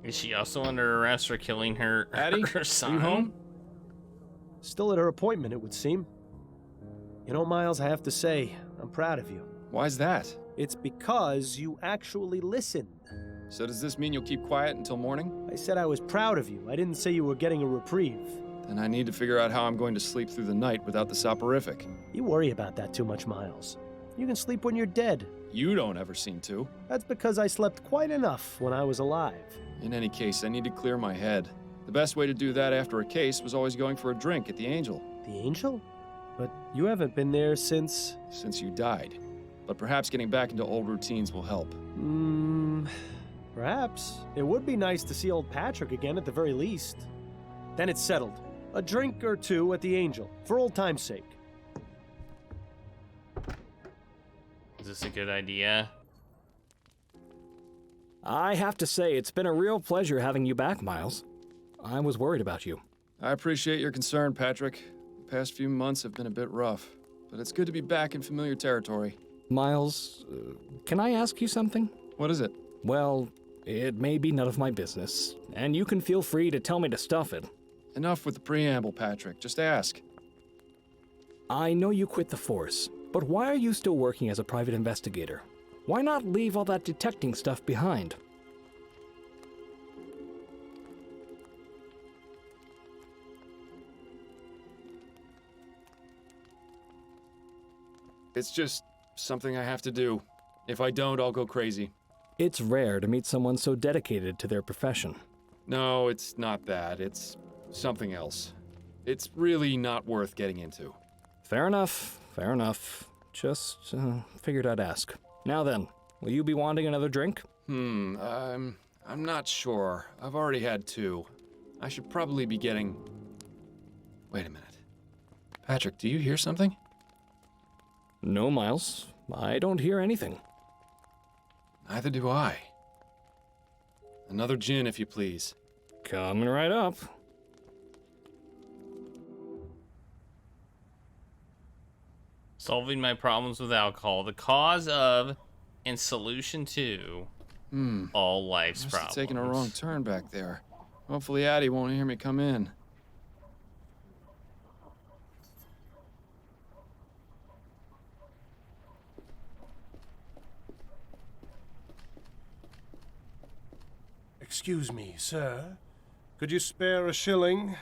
Is she also under arrest for killing her, Addie, her are son? you home? Still at her appointment, it would seem. You know, Miles, I have to say, I'm proud of you. Why's that? It's because you actually listened. So does this mean you'll keep quiet until morning? I said I was proud of you. I didn't say you were getting a reprieve. Then I need to figure out how I'm going to sleep through the night without the soporific. You worry about that too much, Miles. You can sleep when you're dead. You don't ever seem to. That's because I slept quite enough when I was alive. In any case, I need to clear my head. The best way to do that after a case was always going for a drink at the Angel. The Angel? But you haven't been there since... Since you died. But perhaps getting back into old routines will help. Perhaps. It would be nice to see old Patrick again at the very least. Then it's settled. A drink or two at the Angel, for old time's sake. Is this a good idea? I have to say, it's been a real pleasure having you back, Miles. I was worried about you. I appreciate your concern, Patrick. The past few months have been a bit rough, but it's good to be back in familiar territory. Miles, can I ask you something? What is it? Well, it may be none of my business, and you can feel free to tell me to stuff it. Enough with the preamble, Patrick. Just ask. I know you quit the force, but why are you still working as a private investigator? Why not leave all that detecting stuff behind? It's just something I have to do. If I don't, I'll go crazy. It's rare to meet someone so dedicated to their profession. No, it's not that. It's something else. It's really not worth getting into. Fair enough, fair enough. Just figured I'd ask. Now then, will you be wanting another drink? I'm not sure. I've already had 2. I should probably be getting... Wait a minute. Patrick, do you hear something? No, Miles. I don't hear anything. Neither do I. Another gin, if you please. Coming right up. Solving my problems with alcohol, the cause of and solution to all life's Must problems. have taken a wrong turn back there. Hopefully Addie won't hear me come in. Excuse me, sir. Could you spare a shilling?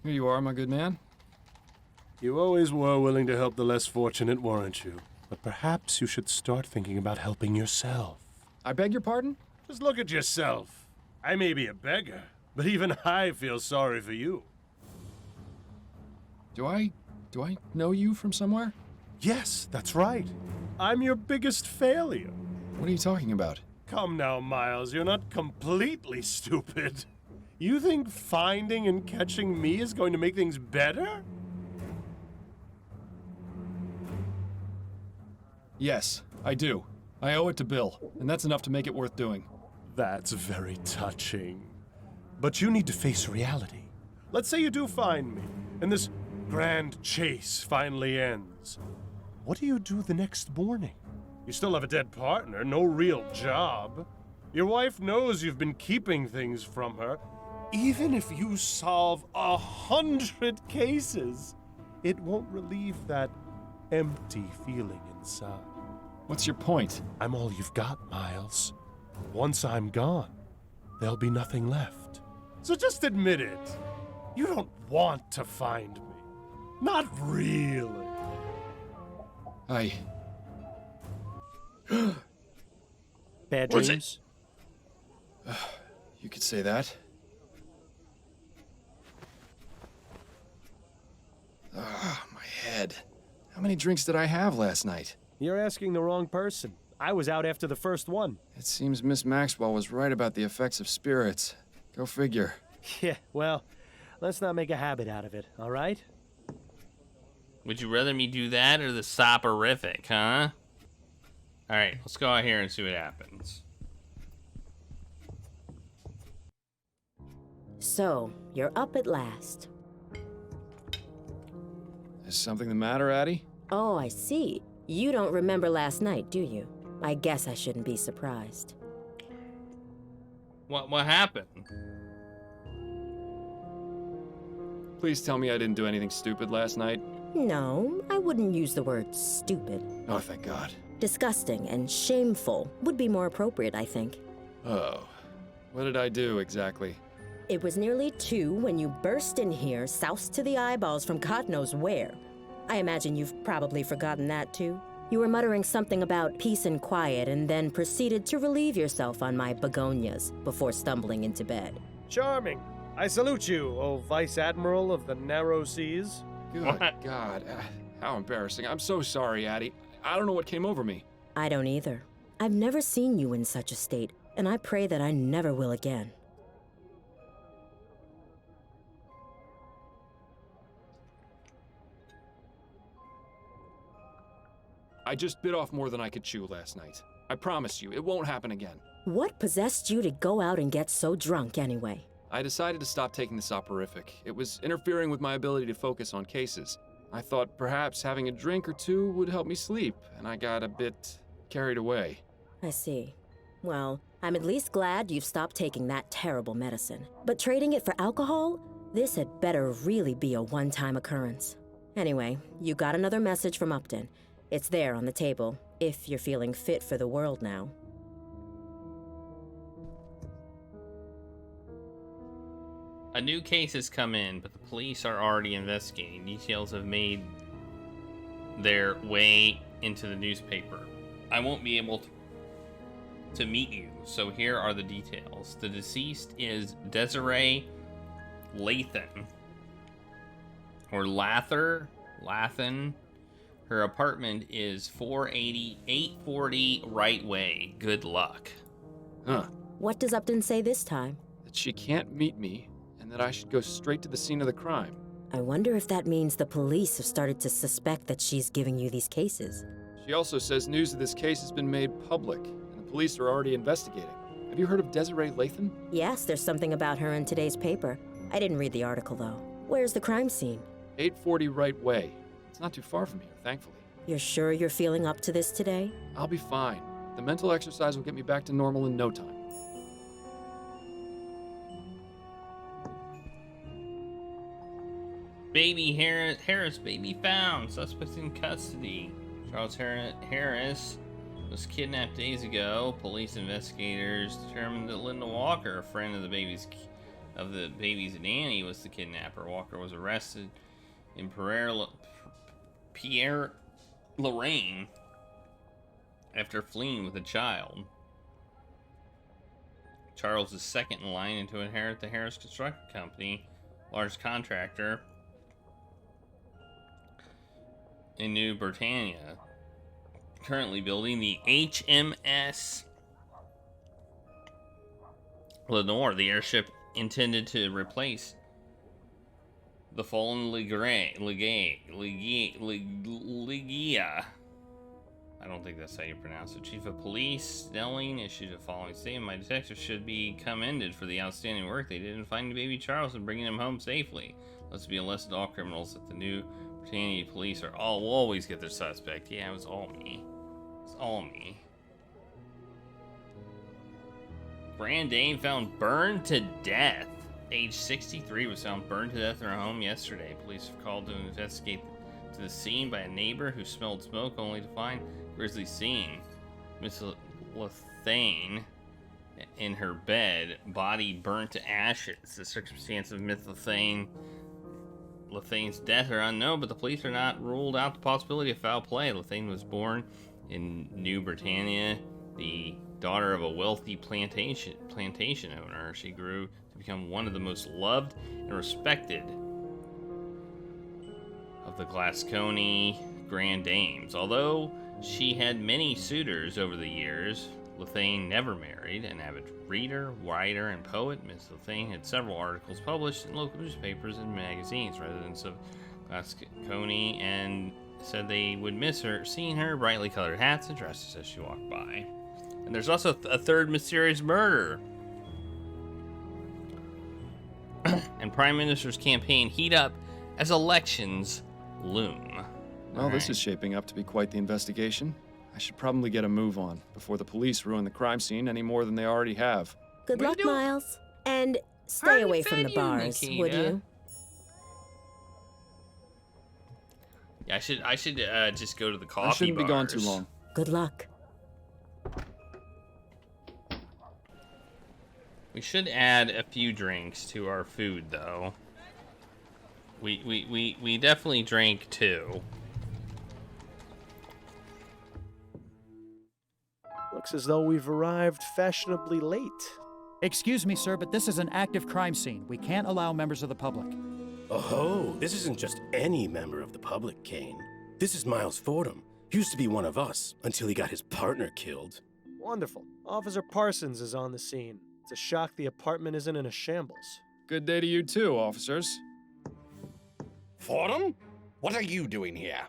Here you are, my good man. You always were willing to help the less fortunate, weren't you? But perhaps you should start thinking about helping yourself. I beg your pardon? Just look at yourself. I may be a beggar, but even I feel sorry for you. Do I know you from somewhere? Yes, that's right. I'm your biggest failure. What are you talking about? Come now, Miles, you're not completely stupid. You think finding and catching me is going to make things better? Yes, I do. I owe it to Bill, and that's enough to make it worth doing. That's very touching. But you need to face reality. Let's say you do find me, and this grand chase finally ends. What do you do the next morning? You still have a dead partner, no real job. Your wife knows you've been keeping things from her. Even if you solve 100 cases, it won't relieve that empty feeling inside. What's your point? I'm all you've got, Miles. Once I'm gone, there'll be nothing left. So just admit it. You don't want to find me. Not really. Bad What's dreams? You could say that. My head. How many drinks did I have last night? You're asking the wrong person. I was out after the first one. It seems Miss Maxwell was right about the effects of spirits. Go figure. Yeah, well, let's not make a habit out of it, all right? Would you rather me do that or the soporific, huh? Alright, let's go out here and see what happens. So, you're up at last. Is something the matter, Addie? Oh, I see. You don't remember last night, do you? I guess I shouldn't be surprised. What happened? Please tell me I didn't do anything stupid last night. No, I wouldn't use the word stupid. Oh, thank God. Disgusting and shameful would be more appropriate, I think. Oh, what did I do exactly? It was nearly 2 when you burst in here, soused to the eyeballs from God knows where. I imagine you've probably forgotten that too. You were muttering something about peace and quiet and then proceeded to relieve yourself on my begonias before stumbling into bed. Charming. I salute you, O Vice Admiral of the Narrow Seas. Good What? God, how embarrassing. I'm so sorry, Addie. I don't know what came over me. I don't either. I've never seen you in such a state, and I pray that I never will again. I just bit off more than I could chew last night. I promise you, it won't happen again. What possessed you to go out and get so drunk anyway? I decided to stop taking the soporific. It was interfering with my ability to focus on cases. I thought perhaps having a drink or two would help me sleep, and I got a bit carried away. I see. Well, I'm at least glad you've stopped taking that terrible medicine. But trading it for alcohol? This had better really be a one-time occurrence. Anyway, you got another message from Upton. It's there on the table, if you're feeling fit for the world now. A new case has come in, but the police are already investigating. Details have made their way into the newspaper. I won't be able to meet you, so here are the details. The deceased is Desiree Lathan, or Lathan. Her apartment is 840 Right Way. Good luck. Huh. What does Upton say this time? That she can't meet me, and that I should go straight to the scene of the crime. I wonder if that means the police have started to suspect that she's giving you these cases. She also says news of this case has been made public, and the police are already investigating. Have you heard of Desiree Lathan? Yes, there's something about her in today's paper. I didn't read the article, though. Where's the crime scene? 840 Right Way. It's not too far from here, thankfully. You're sure you're feeling up to this today? I'll be fine. The mental exercise will get me back to normal in no time. Baby Harris baby found. Suspect in custody. Charles Harris was kidnapped days ago. Police investigators determined that Linda Walker, a friend of the baby's nanny, was the kidnapper. Walker was arrested in Pierre Lorraine after fleeing with a child. Charles is second in line to inherit the Harris Construction Company, large contractor in New Britannia, currently building the HMS Lenore, the airship intended to replace the fallen Ligia. I don't think that's how you pronounce it. Chief of Police Snelling issued a following statement. My detectives should be commended for the outstanding work they did in finding baby Charles and bringing him home safely. Let's be a lesson to all criminals that the New Britannia police will always get their suspect. Yeah, it was all me. It's all me. Grand Dame found burned to death. Age 63 was found burned to death in her home yesterday. Police were called to investigate to the scene by a neighbor who smelled smoke, only to find grisly scene. Miss Lethane in her bed, body burnt to ashes. The circumstance of Miss Lethane's death are unknown, but the police are not ruled out the possibility of foul play. Lethane was born in New Britannia, the daughter of a wealthy plantation owner. She grew to become one of the most loved and respected of the Glasgow Grand Dames. Although she had many suitors over the years, Lethane never married. An avid reader, writer, and poet, Miss Lethane had several articles published in local newspapers and magazines. Residents of Glasgow and said they would miss her, seeing her brightly colored hats and dresses as she walked by. And there's also a third mysterious murder. And Prime Minister's campaign heat up as elections loom. Well, this Alright. is shaping up to be quite the investigation. I should probably get a move on before the police ruin the crime scene any more than they already have. Good What are luck, you doing? Miles. And stay Hurry, away from the Fanny, bars, would Nikita. you? Yeah, I should just go to the coffee I shouldn't be gone too bars. long. Good luck. We should add a few drinks to our food, though. We definitely drank 2. Looks as though we've arrived fashionably late. Excuse me, sir, but this is an active crime scene. We can't allow members of the public. Oh, this isn't just any member of the public, Kane. This is Miles Fordham. He used to be one of us until he got his partner killed. Wonderful. Officer Parsons is on the scene. It's a shock the apartment isn't in a shambles. Good day to you too, officers. Fordham? What are you doing here?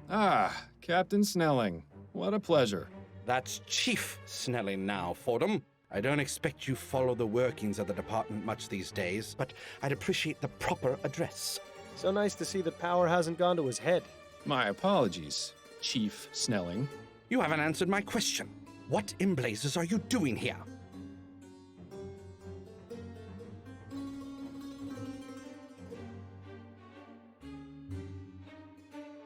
Ah, Captain Snelling. What a pleasure. That's Chief Snelling now, Fordham. I don't expect you follow the workings of the department much these days, but I'd appreciate the proper address. So nice to see that power hasn't gone to his head. My apologies, Chief Snelling. You haven't answered my question. What in blazes are you doing here?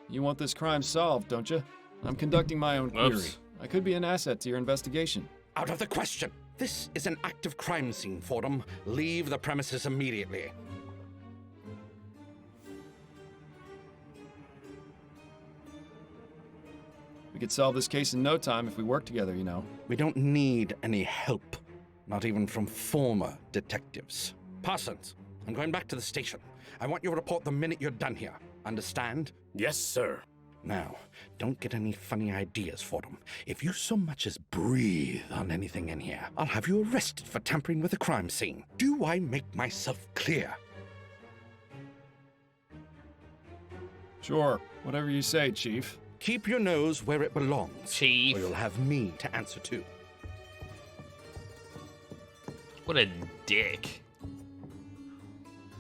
You want this crime solved, don't you? I'm conducting my own query. Whoops. I could be an asset to your investigation. Out of the question. This is an active crime scene, Fordham. Leave the premises immediately. We could solve this case in no time if we work together, you know. We don't need any help. Not even from former detectives. Parsons, I'm going back to the station. I want you to report the minute you're done here. Understand? Yes, sir. Now, don't get any funny ideas, Fordham. If you so much as breathe on anything in here, I'll have you arrested for tampering with a crime scene. Do I make myself clear? Sure, whatever you say, Chief. Keep your nose where it belongs. Chief. Or you'll have me to answer to. What a dick.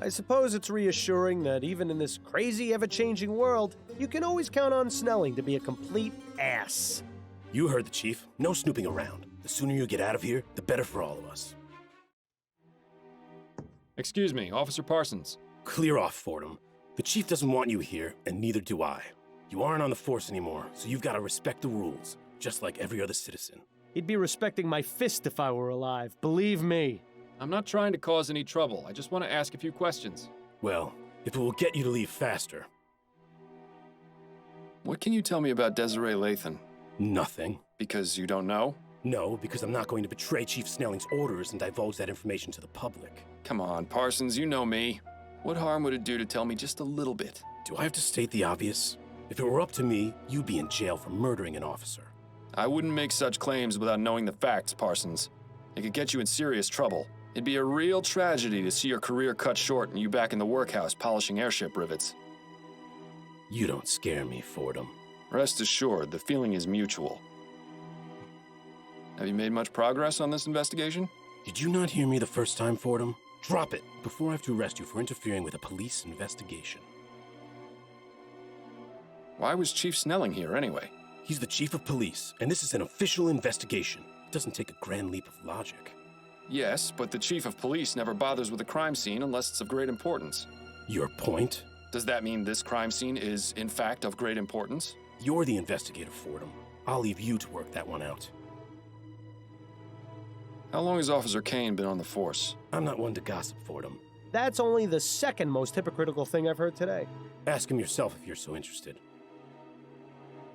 I suppose it's reassuring that even in this crazy, ever-changing world, you can always count on Snelling to be a complete ass. You heard the chief. No snooping around. The sooner you get out of here, the better for all of us. Excuse me, Officer Parsons. Clear off, Fordham. The chief doesn't want you here, and neither do I. You aren't on the force anymore, so you've got to respect the rules, just like every other citizen. He'd be respecting my fist if I were alive, believe me. I'm not trying to cause any trouble. I just want to ask a few questions. Well, if it will get you to leave faster. What can you tell me about Desiree Lathan? Nothing. Because you don't know? No, because I'm not going to betray Chief Snelling's orders and divulge that information to the public. Come on, Parsons, you know me. What harm would it do to tell me just a little bit? Do I have to state the obvious? If it were up to me, you'd be in jail for murdering an officer. I wouldn't make such claims without knowing the facts, Parsons. It could get you in serious trouble. It'd be a real tragedy to see your career cut short and you back in the workhouse polishing airship rivets. You don't scare me, Fordham. Rest assured, the feeling is mutual. Have you made much progress on this investigation? Did you not hear me the first time, Fordham? Drop it before I have to arrest you for interfering with a police investigation. Why was Chief Snelling here anyway? He's the chief of police, and this is an official investigation. It doesn't take a grand leap of logic. Yes, but the chief of police never bothers with a crime scene unless it's of great importance. Your point? Does that mean this crime scene is, in fact, of great importance? You're the investigator, Fordham. I'll leave you to work that one out. How long has Officer Kane been on the force? I'm not one to gossip, Fordham. That's only the second most hypocritical thing I've heard today. Ask him yourself if you're so interested.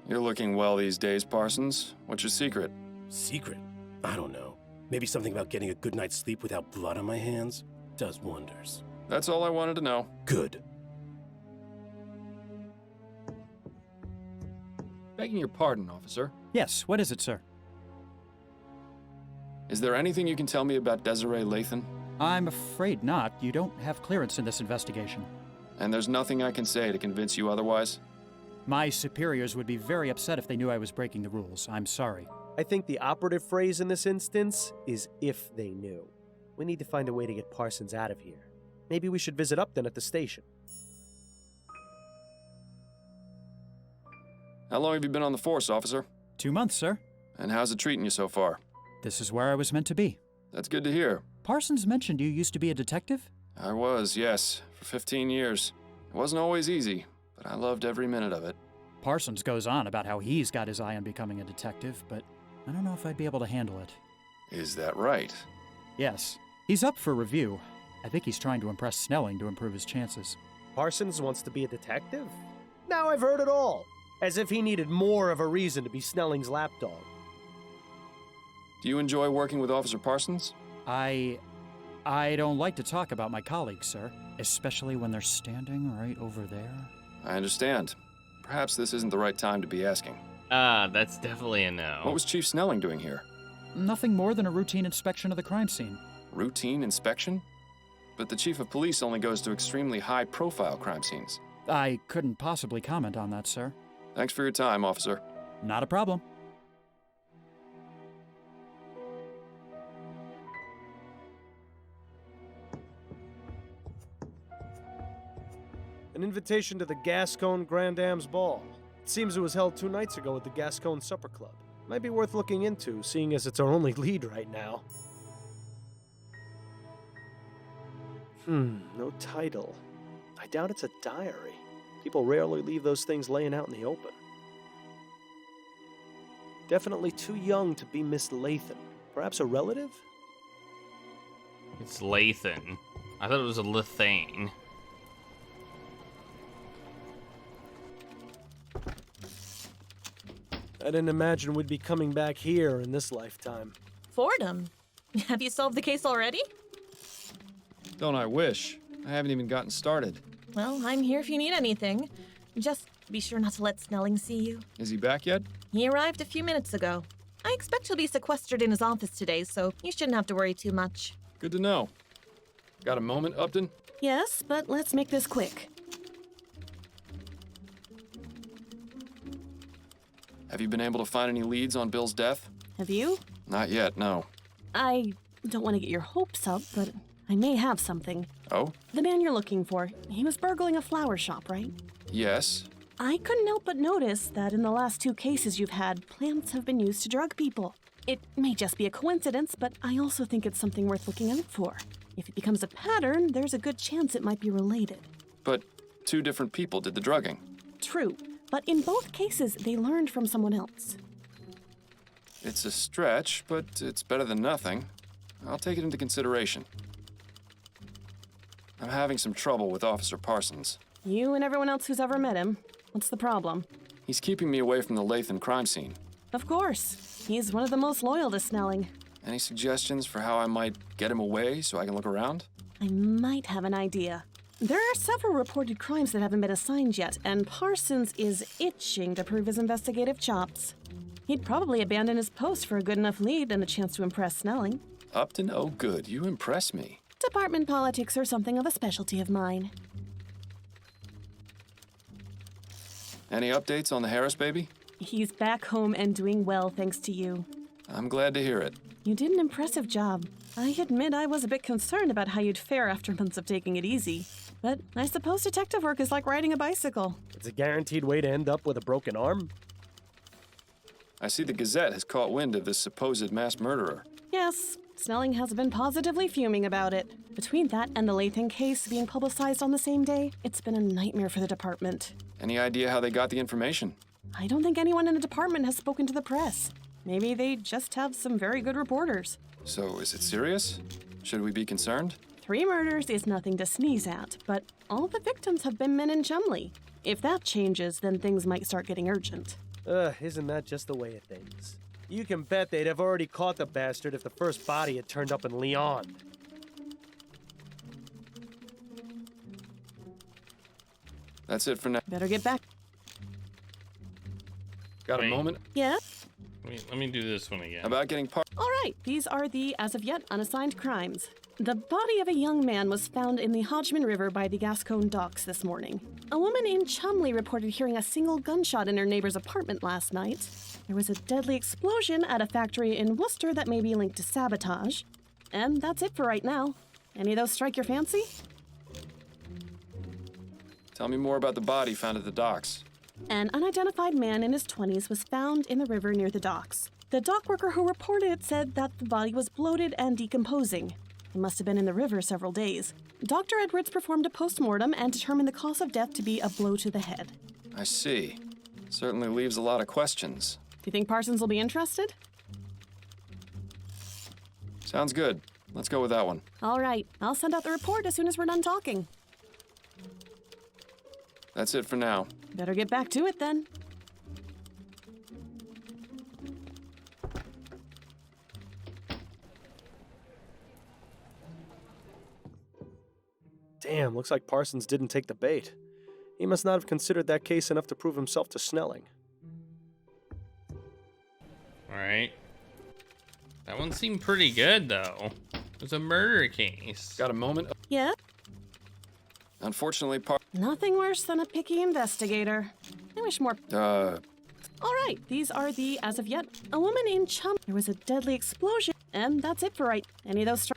You're looking well these days, Parsons. What's your secret? Secret? I don't know. Maybe something about getting a good night's sleep without blood on my hands? Does wonders. That's all I wanted to know. Good. Begging your pardon, officer. Yes, what is it, sir? Is there anything you can tell me about Desiree Lathan? I'm afraid not. You don't have clearance in this investigation. And there's nothing I can say to convince you otherwise? My superiors would be very upset if they knew I was breaking the rules. I'm sorry. I think the operative phrase in this instance is if they knew. We need to find a way to get Parsons out of here. Maybe we should visit Upton at the station. How long have you been on the force, officer? 2 months, sir. And how's it treating you so far? This is where I was meant to be. That's good to hear. Parsons mentioned you used to be a detective? I was, yes, for 15 years. It wasn't always easy, but I loved every minute of it. Parsons goes on about how he's got his eye on becoming a detective, but I don't know if I'd be able to handle it. Is that right? Yes. He's up for review. I think he's trying to impress Snelling to improve his chances. Parsons wants to be a detective? Now I've heard it all. As if he needed more of a reason to be Snelling's lapdog. Do you enjoy working with Officer Parsons? I don't like to talk about my colleagues, sir, especially when they're standing right over there. I understand. Perhaps this isn't the right time to be asking. That's definitely a no. What was Chief Snelling doing here? Nothing more than a routine inspection of the crime scene. Routine inspection? But the Chief of Police only goes to extremely high-profile crime scenes. I couldn't possibly comment on that, sir. Thanks for your time, officer. Not a problem. An invitation to the Gascon Grand Dame's Ball. It seems it was held 2 nights ago at the Gascon Supper Club. Might be worth looking into, seeing as it's our only lead right now. No title. I doubt it's a diary. People rarely leave those things laying out in the open. Definitely too young to be Miss Lathan. Perhaps a relative? It's Lathan. I thought it was a Lithane. I didn't imagine we'd be coming back here in this lifetime. Fordham, have you solved the case already? Don't I wish? I haven't even gotten started. Well, I'm here if you need anything. Just be sure not to let Snelling see you. Is he back yet? He arrived a few minutes ago. I expect he'll be sequestered in his office today, so you shouldn't have to worry too much. Good to know. Got a moment, Upton? Yes, but let's make this quick. Have you been able to find any leads on Bill's death? Have you? Not yet, no. I don't want to get your hopes up, but I may have something. Oh? The man you're looking for, he was burgling a flower shop, right? Yes. I couldn't help but notice that in the last 2 cases you've had, plants have been used to drug people. It may just be a coincidence, but I also think it's something worth looking out for. If it becomes a pattern, there's a good chance it might be related. But 2 different people did the drugging. True, but in both cases, they learned from someone else. It's a stretch, but it's better than nothing. I'll take it into consideration. I'm having some trouble with Officer Parsons. You and everyone else who's ever met him. What's the problem? He's keeping me away from the Lathan crime scene. Of course. He's one of the most loyal to Snelling. Any suggestions for how I might get him away so I can look around? I might have an idea. There are several reported crimes that haven't been assigned yet, and Parsons is itching to prove his investigative chops. He'd probably abandon his post for a good enough lead and a chance to impress Snelling. Upton, oh good, you impress me. Department politics are something of a specialty of mine. Any updates on the Harris baby? He's back home and doing well thanks to you. I'm glad to hear it. You did an impressive job. I admit I was a bit concerned about how you'd fare after months of taking it easy. But I suppose detective work is like riding a bicycle. It's a guaranteed way to end up with a broken arm. I see the Gazette has caught wind of this supposed mass murderer. Yes, Snelling has been positively fuming about it. Between that and the Lathan case being publicized on the same day, it's been a nightmare for the department. Any idea how they got the information? I don't think anyone in the department has spoken to the press. Maybe they just have some very good reporters. So, is it serious? Should we be concerned? 3 murders is nothing to sneeze at, but all the victims have been men in Chumley. If that changes, then things might start getting urgent. Isn't that just the way of things? You can bet they'd have already caught the bastard if the first body had turned up in Leon. That's it for now. Better get back. Got a Wait. moment? Yeah? Let me do this one again. About getting All right, these are the, as of yet, unassigned crimes. The body of a young man was found in the Hodgman River by the Gascon docks this morning. A woman in Chumley reported hearing a single gunshot in her neighbor's apartment last night. There was a deadly explosion at a factory in Worcester that may be linked to sabotage. And that's it for right now. Any of those strike your fancy? Tell me more about the body found at the docks. An unidentified man in his 20s was found in the river near the docks. The dock worker who reported it said that the body was bloated and decomposing. It must have been in the river several days. Dr. Edwards performed a post-mortem and determined the cause of death to be a blow to the head. I see. Certainly leaves a lot of questions. Do you think Parsons will be interested? Sounds good. Let's go with that one. All right, I'll send out the report as soon as we're done talking. That's it for now. Better get back to it then. Damn, looks like Parsons didn't take the bait. He must not have considered that case enough to prove himself to Snelling. Alright. That one seemed pretty good, though. It was a murder case. Got a moment? Yeah? Unfortunately, Nothing worse than a picky investigator. I wish more... All right, these are the, as of yet, a woman in Chum. There was a deadly explosion, and that's it for right. Any of those...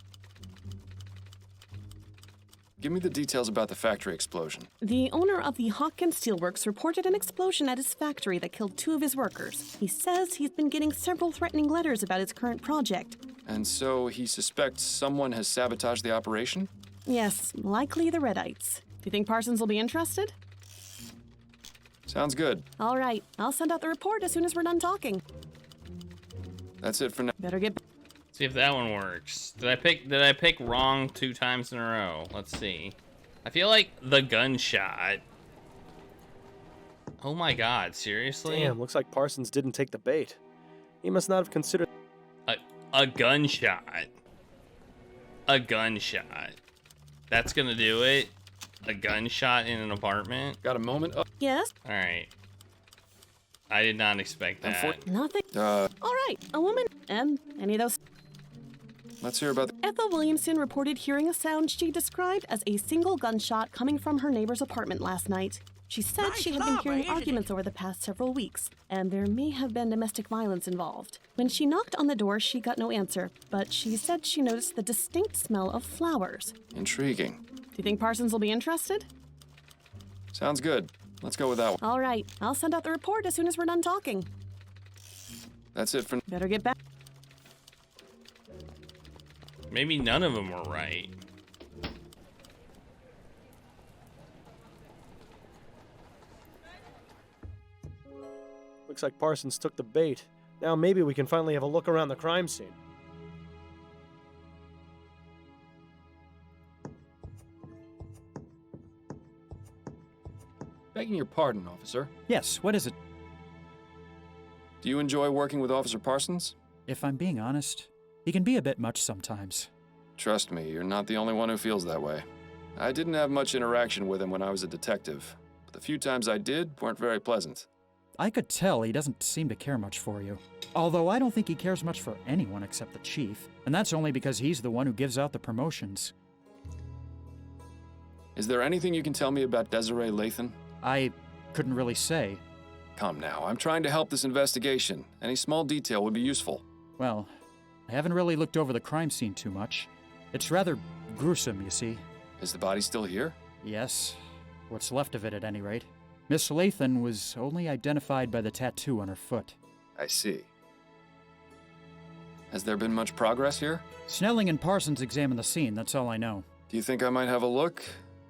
Give me the details about the factory explosion. The owner of the Hawkins Steelworks reported an explosion at his factory that killed 2 of his workers. He says he's been getting several threatening letters about his current project. And so he suspects someone has sabotaged the operation? Yes, likely the Redites. Do you think Parsons will be interested? Sounds good. All right, I'll send out the report as soon as we're done talking. That's it for now. Better get... See if that one works. Did I pick wrong 2 times in a row? Let's see. I feel like the gunshot. Oh my god, seriously? Damn, looks like Parsons didn't take the bait. He must not have considered... A gunshot. A gunshot. That's gonna do it? A gunshot in an apartment? Got a moment? Yes? Alright. I did not expect that. Nothing. All right, a woman. Any of those... Let's hear about Ethel Williamson reported hearing a sound she described as a single gunshot coming from her neighbor's apartment last night. She said she had been hearing arguments over the past several weeks, and there may have been domestic violence involved. When she knocked on the door, she got no answer, but she said she noticed the distinct smell of flowers. Intriguing. Do you think Parsons will be interested? Sounds good. Let's go with that one. All right, I'll send out the report as soon as we're done talking. That's it for... Better get back. Maybe none of them were right. Looks like Parsons took the bait. Now maybe we can finally have a look around the crime scene. Begging your pardon, officer. Yes, what is it? Do you enjoy working with Officer Parsons? If I'm being honest, he can be a bit much sometimes. Trust me, you're not the only one who feels that way. I didn't have much interaction with him when I was a detective, but the few times I did weren't very pleasant. I could tell he doesn't seem to care much for you. Although I don't think he cares much for anyone except the chief, and that's only because he's the one who gives out the promotions. Is there anything you can tell me about Desiree Lathan? I couldn't really say. Come now, I'm trying to help this investigation. Any small detail would be useful. Well, I haven't really looked over the crime scene too much. It's rather gruesome, you see. Is the body still here? Yes, what's left of it at any rate. Miss Lathan was only identified by the tattoo on her foot. I see. Has there been much progress here? Snelling and Parsons examined the scene, that's all I know. Do you think I might have a look,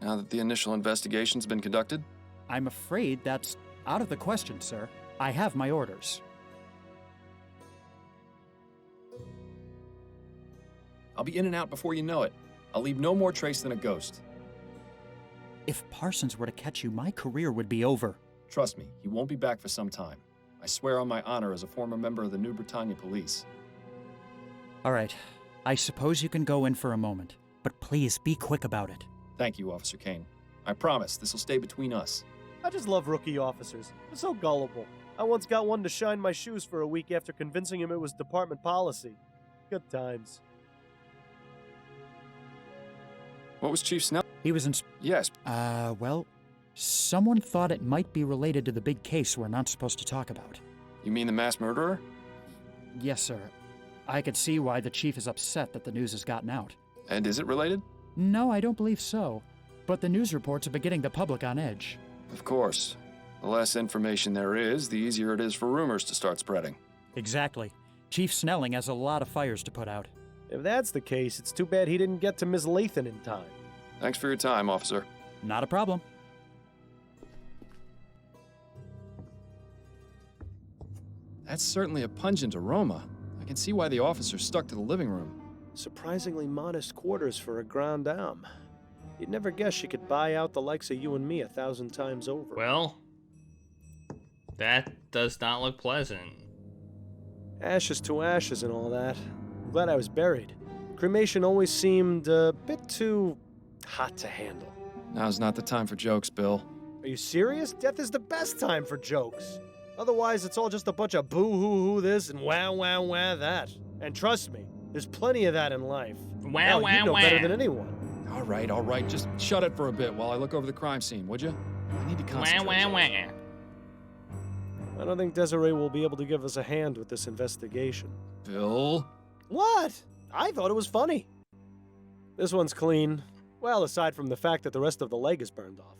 now that the initial investigation's been conducted? I'm afraid that's out of the question, sir. I have my orders. I'll be in and out before you know it. I'll leave no more trace than a ghost. If Parsons were to catch you, my career would be over. Trust me, he won't be back for some time. I swear on my honor as a former member of the New Britannia Police. All right, I suppose you can go in for a moment, but please be quick about it. Thank you, Officer Kane. I promise this will stay between us. I just love rookie officers. They're so gullible. I once got one to shine my shoes for a week after convincing him it was department policy. Good times. What was Chief Snell? He was in... Yes. Well, someone thought it might be related to the big case we're not supposed to talk about. You mean the mass murderer? Yes, sir. I could see why the chief is upset that the news has gotten out. And is it related? No, I don't believe so. But the news reports are beginning the public on edge. Of course. The less information there is, the easier it is for rumors to start spreading. Exactly. Chief Snelling has a lot of fires to put out. If that's the case, it's too bad he didn't get to Miss Lathan in time. Thanks for your time, officer. Not a problem. That's certainly a pungent aroma. I can see why the officer stuck to the living room. Surprisingly modest quarters for a grande dame. You'd never guess she could buy out the likes of you and me 1,000 times over. Well, that does not look pleasant. Ashes to ashes and all that. I'm glad I was buried. Cremation always seemed a bit too hot to handle. Now's not the time for jokes, Bill. Are you serious? Death is the best time for jokes. Otherwise, it's all just a bunch of boo-hoo-hoo this and wow-wow-wow that. And trust me, there's plenty of that in life. Hell, you know better than anyone. All right. Just shut it for a bit while I look over the crime scene, would you? I need to concentrate. I don't think Desiree will be able to give us a hand with this investigation. Bill? What? I thought it was funny. This one's clean. Well, aside from the fact that the rest of the leg is burned off.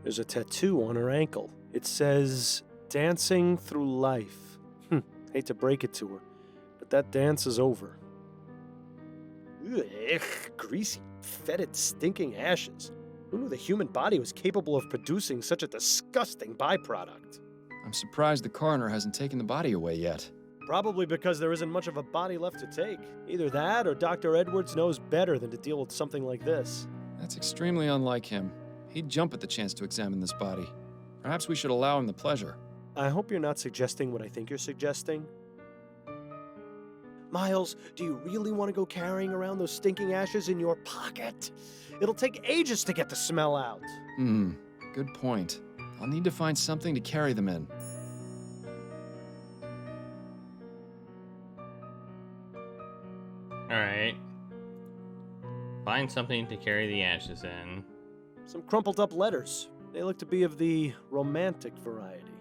There's a tattoo on her ankle. It says, "Dancing through life." Hate to break it to her, but that dance is over. Ugh, greasy, fetid, stinking ashes. Who knew the human body was capable of producing such a disgusting byproduct? I'm surprised the coroner hasn't taken the body away yet. Probably because there isn't much of a body left to take. Either that or Dr. Edwards knows better than to deal with something like this. That's extremely unlike him. He'd jump at the chance to examine this body. Perhaps we should allow him the pleasure. I hope you're not suggesting what I think you're suggesting. Miles, do you really want to go carrying around those stinking ashes in your pocket? It'll take ages to get the smell out. Good point. I'll need to find something to carry them in. Alright. Find something to carry the ashes in. Some crumpled up letters. They look to be of the romantic variety.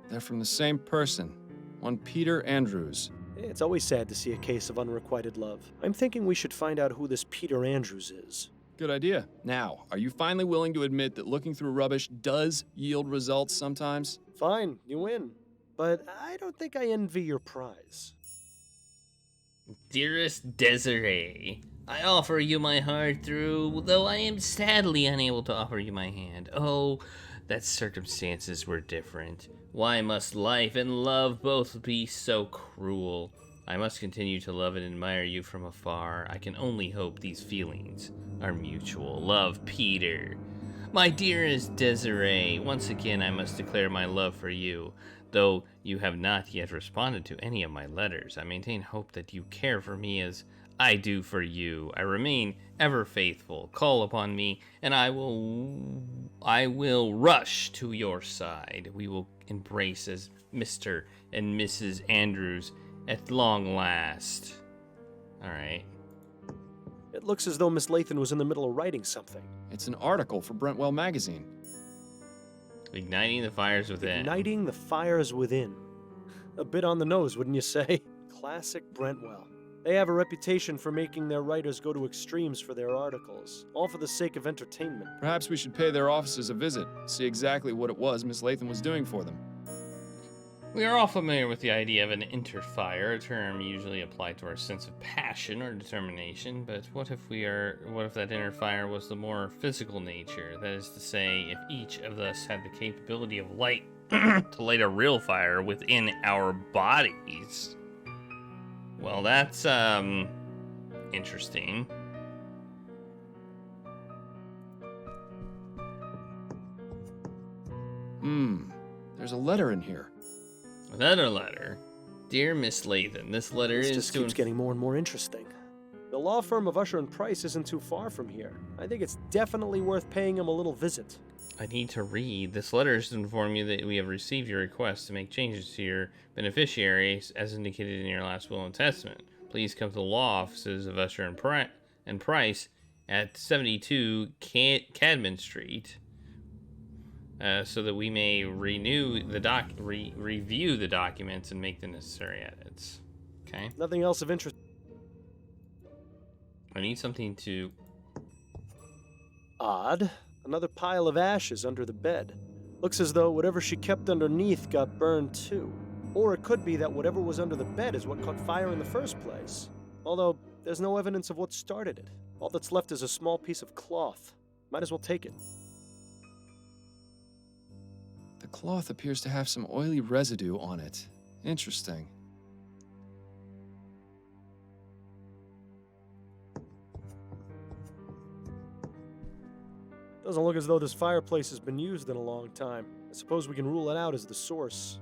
They're from the same person. One Peter Andrews. It's always sad to see a case of unrequited love. I'm thinking we should find out who this Peter Andrews is. Good idea. Now, are you finally willing to admit that looking through rubbish does yield results sometimes? Fine, you win. But I don't think I envy your prize. Dearest Desiree, I offer you my heart through, though I am sadly unable to offer you my hand. Oh, that circumstances were different. Why must life and love both be so cruel? I must continue to love and admire you from afar. I can only hope these feelings are mutual. Love, Peter. My dearest Desiree, once again I must declare my love for you. Though you have not yet responded to any of my letters, I maintain hope that you care for me as I do for you. I remain ever faithful. Call upon me, and I will rush to your side. We will embrace as Mr. and Mrs. Andrews at long last. All right. It looks as though Miss Lathan was in the middle of writing something. It's an article for Brentwell magazine. Igniting the fires within. Igniting the fires within. A bit on the nose, wouldn't you say? Classic Brentwell. They have a reputation for making their writers go to extremes for their articles, all for the sake of entertainment. Perhaps we should pay their offices a visit, see exactly what it was Miss Lathan was doing for them. We are all familiar with the idea of an interfire, a term usually applied to our sense of passion or determination, but what if that interfire was the more physical nature? That is to say, if each of us had the capability of to light a real fire within our bodies. Well, that's, interesting. There's a letter in here. Another letter. Dear Miss Lathan, this letter just keeps getting more and more interesting. The law firm of Usher and Price isn't too far from here. I think it's definitely worth paying them a little visit. I need to read. This letter is to inform you that we have received your request to make changes to your beneficiaries as indicated in your last will and testament. Please come to the law offices of Usher and Price at 72 Cadman Street so that we may review the documents and make the necessary edits. Okay? Nothing else of interest. I need something to... Odd. Another pile of ashes under the bed. Looks as though whatever she kept underneath got burned too. Or it could be that whatever was under the bed is what caught fire in the first place. Although, there's no evidence of what started it. All that's left is a small piece of cloth. Might as well take it. The cloth appears to have some oily residue on it. Interesting. Doesn't look as though this fireplace has been used in a long time. I suppose we can rule it out as the source.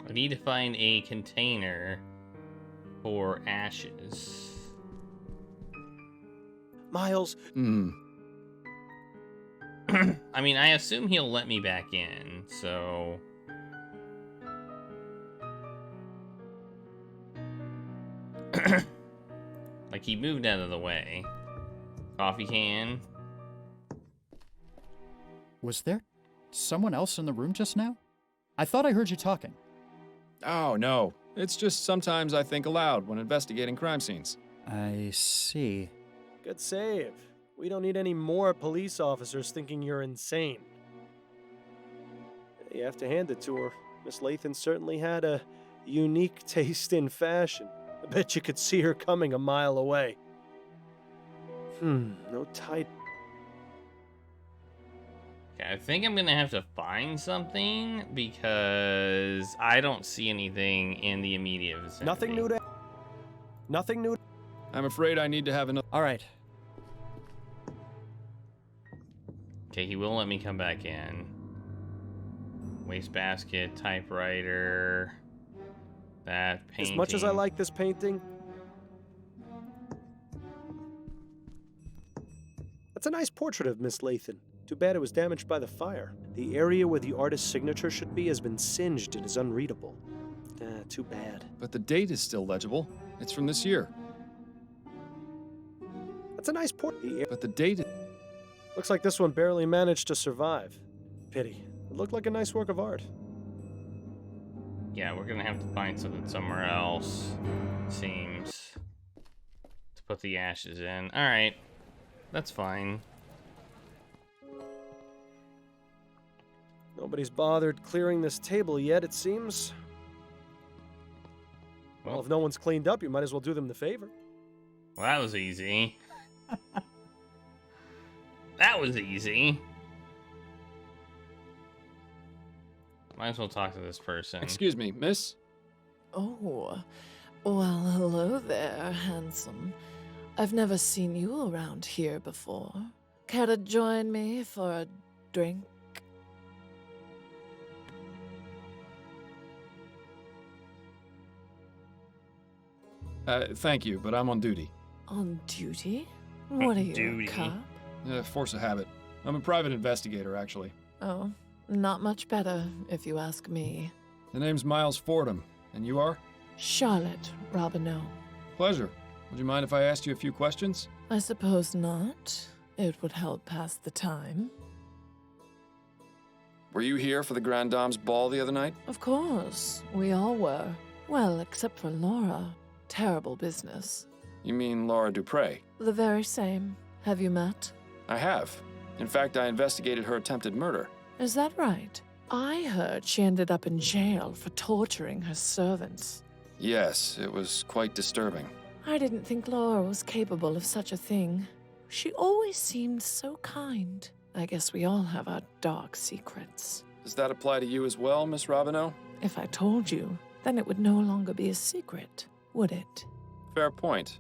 I need to find a container for ashes. Miles. I mean, I assume he'll let me back in, so... Like, he moved out of the way. Coffee can. Was there someone else in the room just now? I thought I heard you talking. Oh, no. It's just sometimes I think aloud when investigating crime scenes. I see. Good save. We don't need any more police officers thinking you're insane. You have to hand it to her. Miss Lathan certainly had a unique taste in fashion. I bet you could see her coming a mile away. No tight... Okay, I think I'm gonna have to find something because I don't see anything in the immediate vicinity. Nothing new. I'm afraid I need to have another... All right. Okay, he will let me come back in. Wastebasket, typewriter, that painting. As much as I like this painting, that's a nice portrait of Miss Lathan. Too bad it was damaged by the fire. The area where the artist's signature should be has been singed and is unreadable. Too bad. But the date is still legible. It's from this year. That's a nice portrait. But the date... Looks like this one barely managed to survive. Pity. It looked like a nice work of art. Yeah, we're gonna have to find something somewhere else, seems, to put the ashes in. Alright, that's fine. Nobody's bothered clearing this table yet, it seems. Well, if no one's cleaned up, you might as well do them the favor. Well, that was easy. That was easy. Might as well talk to this person. Excuse me, miss? Oh, well, hello there, handsome. I've never seen you around here before. Care to join me for a drink? Thank you, but I'm on duty. On duty? What are you, Duty. a cop? Force of habit. I'm a private investigator, actually. Oh, not much better, if you ask me. The name's Miles Fordham, and you are? Charlotte Robineau. Pleasure. Would you mind if I asked you a few questions? I suppose not. It would help pass the time. Were you here for the Grand Dame's ball the other night? Of course, we all were. Well, except for Laura. Terrible business. You mean Laura Dupre? The very same. Have you met? I have. In fact, I investigated her attempted murder. Is that right? I heard she ended up in jail for torturing her servants. Yes, it was quite disturbing. I didn't think Laura was capable of such a thing. She always seemed so kind. I guess we all have our dark secrets. Does that apply to you as well, Miss Robineau? If I told you, then it would no longer be a secret, would it? Fair point.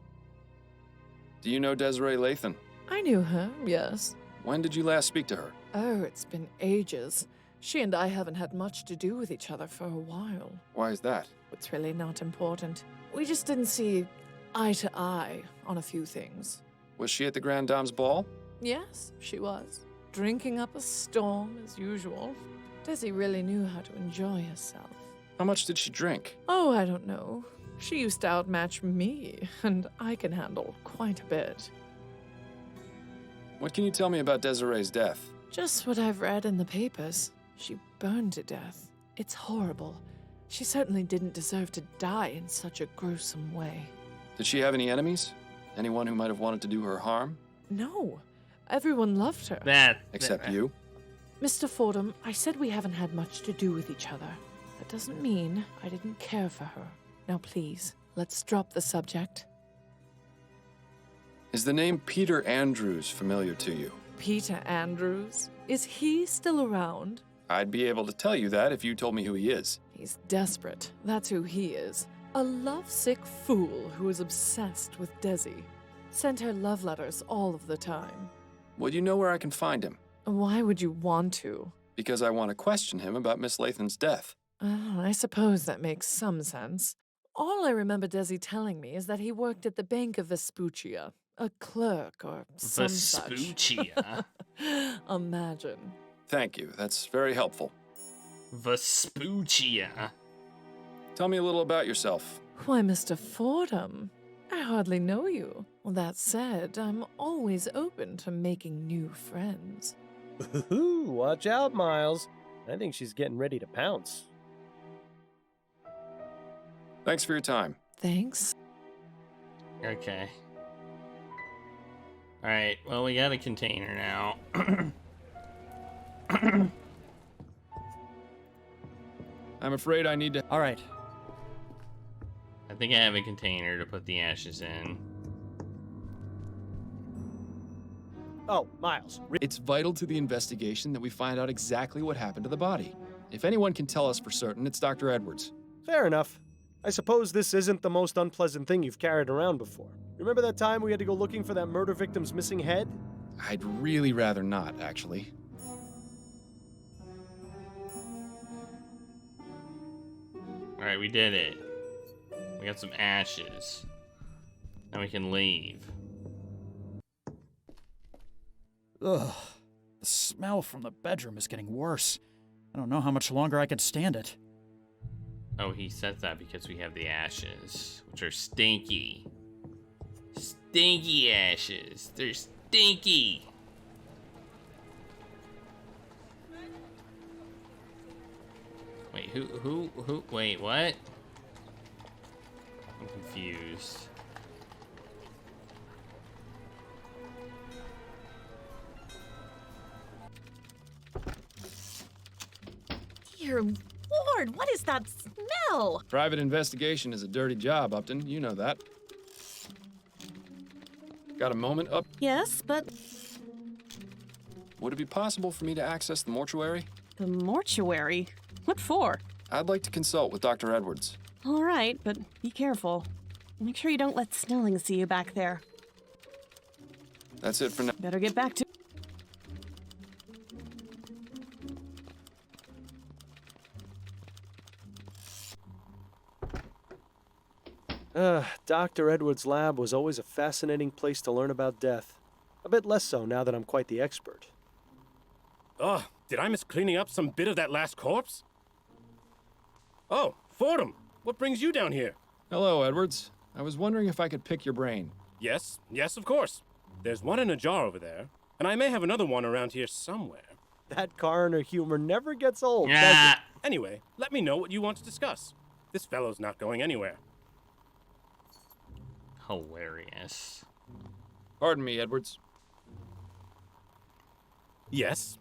Do you know Desiree Lathan? I knew her, yes. When did you last speak to her? Oh, it's been ages. She and I haven't had much to do with each other for a while. Why is that? It's really not important. We just didn't see eye to eye on a few things. Was she at the Grand Dame's ball? Yes, she was. Drinking up a storm, as usual. Desi really knew how to enjoy herself. How much did she drink? Oh, I don't know. She used to outmatch me, and I can handle quite a bit. What can you tell me about Desiree's death? Just what I've read in the papers. She burned to death. It's horrible. She certainly didn't deserve to die in such a gruesome way. Did she have any enemies? Anyone who might have wanted to do her harm? No. Everyone loved her. Except you? Mr. Fordham, I said we haven't had much to do with each other. That doesn't mean I didn't care for her. Now please, let's drop the subject. Is the name Peter Andrews familiar to you? Peter Andrews? Is he still around? I'd be able to tell you that if you told me who he is. He's desperate. That's who he is. A lovesick fool who is obsessed with Desi. Sent her love letters all of the time. Would you know where I can find him? Why would you want to? Because I want to question him about Miss Lathan's death. I suppose that makes some sense. All I remember Desi telling me is that he worked at the Bank of Vespuccia, a clerk or some Vespuccia. such. Imagine. Thank you. That's very helpful. Vespuccia. Tell me a little about yourself. Why, Mr. Fordham, I hardly know you. Well, that said, I'm always open to making new friends. Ooh, watch out, Miles. I think she's getting ready to pounce. Thanks for your time. Thanks. Okay. Alright, well, we got a container now. I'm afraid I need to... All right. I think I have a container to put the ashes in. Oh, Miles. It's vital to the investigation that we find out exactly what happened to the body. If anyone can tell us for certain, it's Dr. Edwards. Fair enough. I suppose this isn't the most unpleasant thing you've carried around before. Remember that time we had to go looking for that murder victim's missing head? I'd really rather not, actually. Alright, we did it. We got some ashes. Now we can leave. Ugh. The smell from the bedroom is getting worse. I don't know how much longer I could stand it. Oh, he said that because we have the ashes, which are stinky. Stinky ashes. They're stinky. Wait, wait, what? I'm confused. Dear Lord, what is that smell? Private investigation is a dirty job, Upton. You know that. Got a moment, Up? Yes, but Would it be possible for me to access the mortuary? the mortuary? What for? I'd like to consult with Dr. Edwards. All right, but be careful. Make sure you don't let Snelling see you back there. That's it for now. Better get back to... Dr. Edwards' lab was always a fascinating place to learn about death. A bit less so now that I'm quite the expert. Oh, did I miss cleaning up some bit of that last corpse? Oh, Fordham, what brings you down here? Hello, Edwards. I was wondering if I could pick your brain. Yes, of course. There's one in a jar over there, and I may have another one around here somewhere. That coroner humor never gets old, does Yeah. it? Anyway, let me know what you want to discuss. This fellow's not going anywhere. Hilarious. Pardon me, Edwards. Yes?